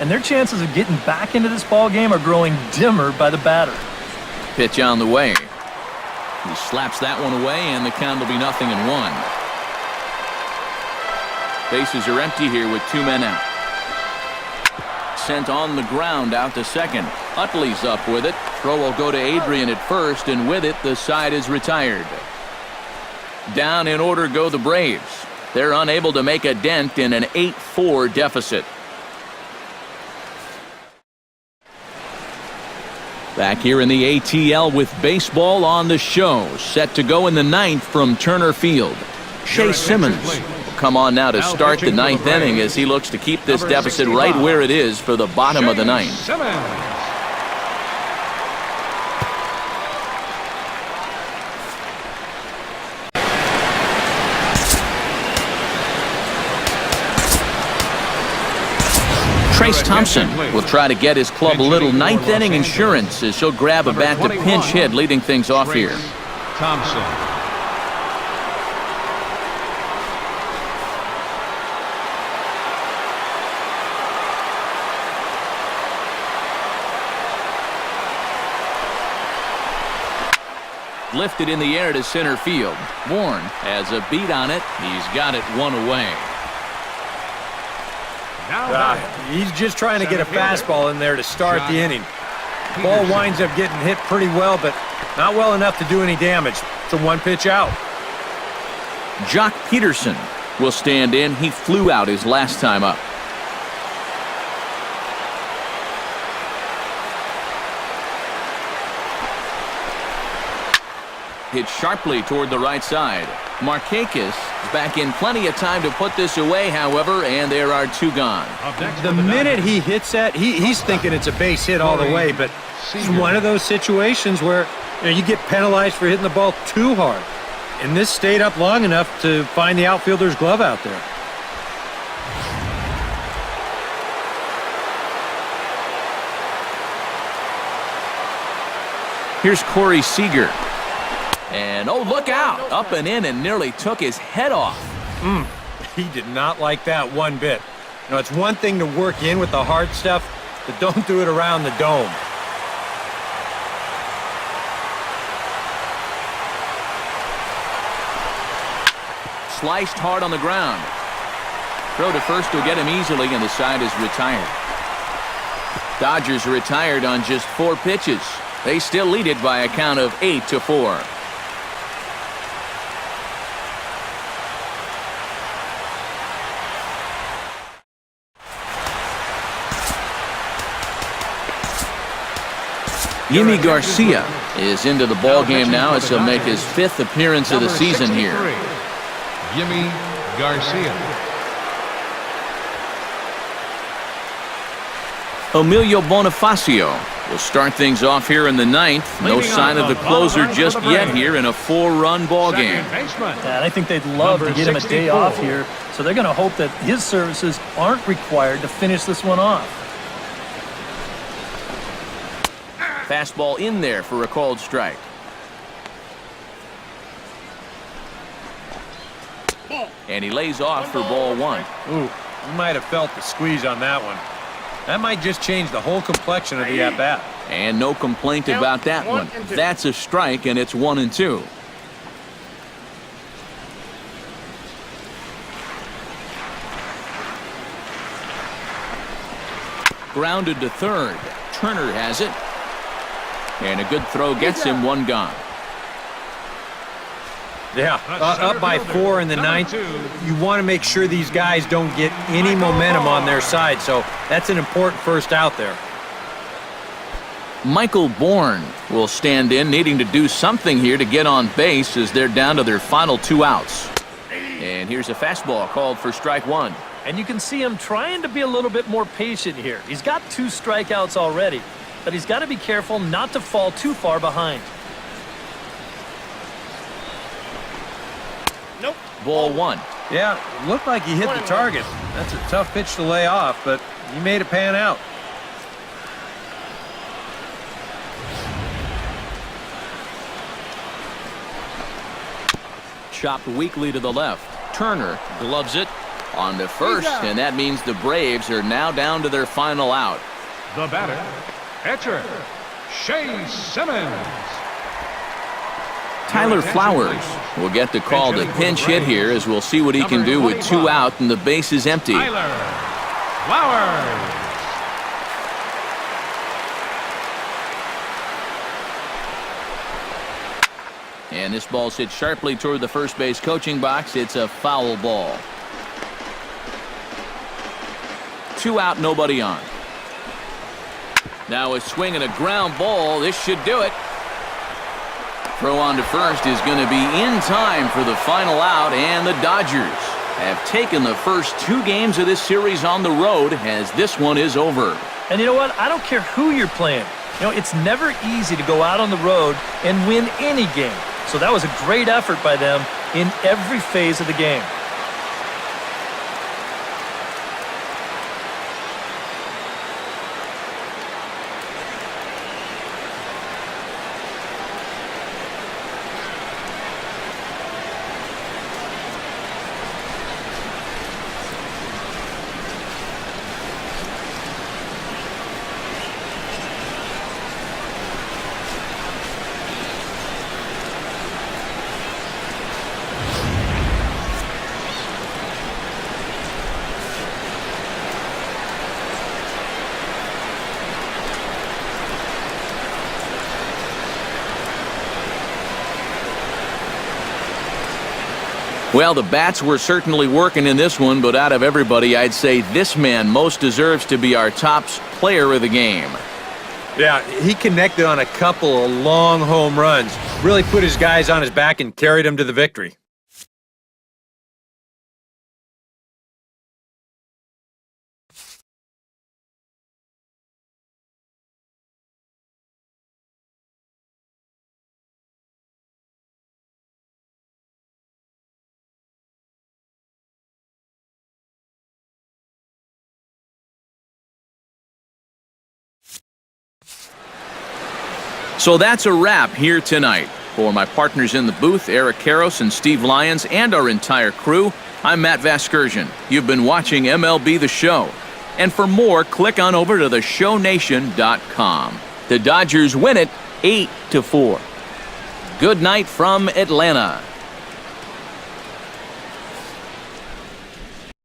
And their chances of getting back into this ball game are growing dimmer by the batter.
Pitch on the way. He slaps that one away, and the count will be 0-1. Bases are empty here with 2 men out. Sent on the ground out to second. Utley's up with it. Throw will go to Adrian at first, and with it, the side is retired. Down in order go the Braves. They're unable to make a dent in an 8-4 deficit. Back here in the ATL with baseball on the show. Set to go in the 9th from Turner Field. Shea Simmons will come on now to start the 9th inning as he looks to keep this deficit right where it is for the bottom of the 9th. Trace Thompson will try to get his club a little 9th inning insurance as he'll grab a bat to pinch hit, leading things off here.
Thompson.
Lifted in the air to center field. Bourne has a beat on it. He's got it 1 away.
He's just trying to get a fastball in there to start the inning. Ball winds up getting hit pretty well, but not well enough to do any damage. It's a 1-pitch out.
Jock Peterson will stand in. He flew out his last time up. Hit sharply toward the right side. Markakis back in plenty of time to put this away, however, and there are 2 gone.
The minute he hits that, he's thinking it's a base hit all the way, but it's one of those situations where you get penalized for hitting the ball too hard. And this stayed up long enough to find the outfielder's glove out there.
Here's Corey Seager. And, oh, look out. Up and in and nearly took his head off.
He did not like that one bit. It's one thing to work in with the hard stuff, but don't do it around the dome.
Sliced hard on the ground. Throw to first will get him easily, and the side is retired. Dodgers retired on just 4 pitches. They still lead it by a count of 8-4. Yimi Garcia is into the ball game now as he'll make his 5th appearance of the season here.
Yimi Garcia.
Emilio Bonifacio will start things off here in the 9th. No sign of the closer just yet here in a 4-run ball game.
And I think they'd love to get him a day off here, so they're going to hope that his services aren't required to finish this one off.
Fastball in there for a called strike. And he lays off for ball 1.
Ooh, you might have felt the squeeze on that one. That might just change the whole complexion of the at-bat.
And no complaint about that one. That's a strike, and it's 1-2. Grounded to third. Turner has it. And a good throw gets him one gone.
Yeah, up by 4 in the ninth. You want to make sure these guys don't get any momentum on their side, so that's an important first out there.
Michael Bourne will stand in, needing to do something here to get on base as they're down to their final 2 outs. And here's a fastball called for strike 1.
And you can see him trying to be a little bit more patient here. He's got 2 strikeouts already, but he's got to be careful not to fall too far behind.
Nope. Ball 1.
Yeah, looked like he hit the target. That's a tough pitch to lay off, but he made it pan out.
Chopped weakly to the left. Turner gloves it on to first, and that means the Braves are now down to their final out.
The batter, catcher, Shea Simmons.
Tyler Flowers will get the call to pinch hit here, as we'll see what he can do with 2 out and the base is empty.
Tyler Flowers.
And this ball's hit sharply toward the first base coaching box. It's a foul ball. 2 out, nobody on. Now a swing and a ground ball. This should do it. Throw on to first is going to be in time for the final out, and the Dodgers have taken the first 2 games of this series on the road, as this one is over.
And you know what? I don't care who you're playing. You know, it's never easy to go out on the road and win any game. So that was a great effort by them in every phase of the game.
Well, the bats were certainly working in this one, but out of everybody, I'd say this man most deserves to be our top player of the game.
Yeah, he connected on a couple of long home runs. Really put his guys on his back and carried them to the victory.
So that's a wrap here tonight. For my partners in the booth, Eric Karros and Steve Lyons, and our entire crew, I'm Matt Vasgersian. You've been watching MLB The Show. And for more, click on over to theshownation.com. The Dodgers win it 8-4. Good night from Atlanta.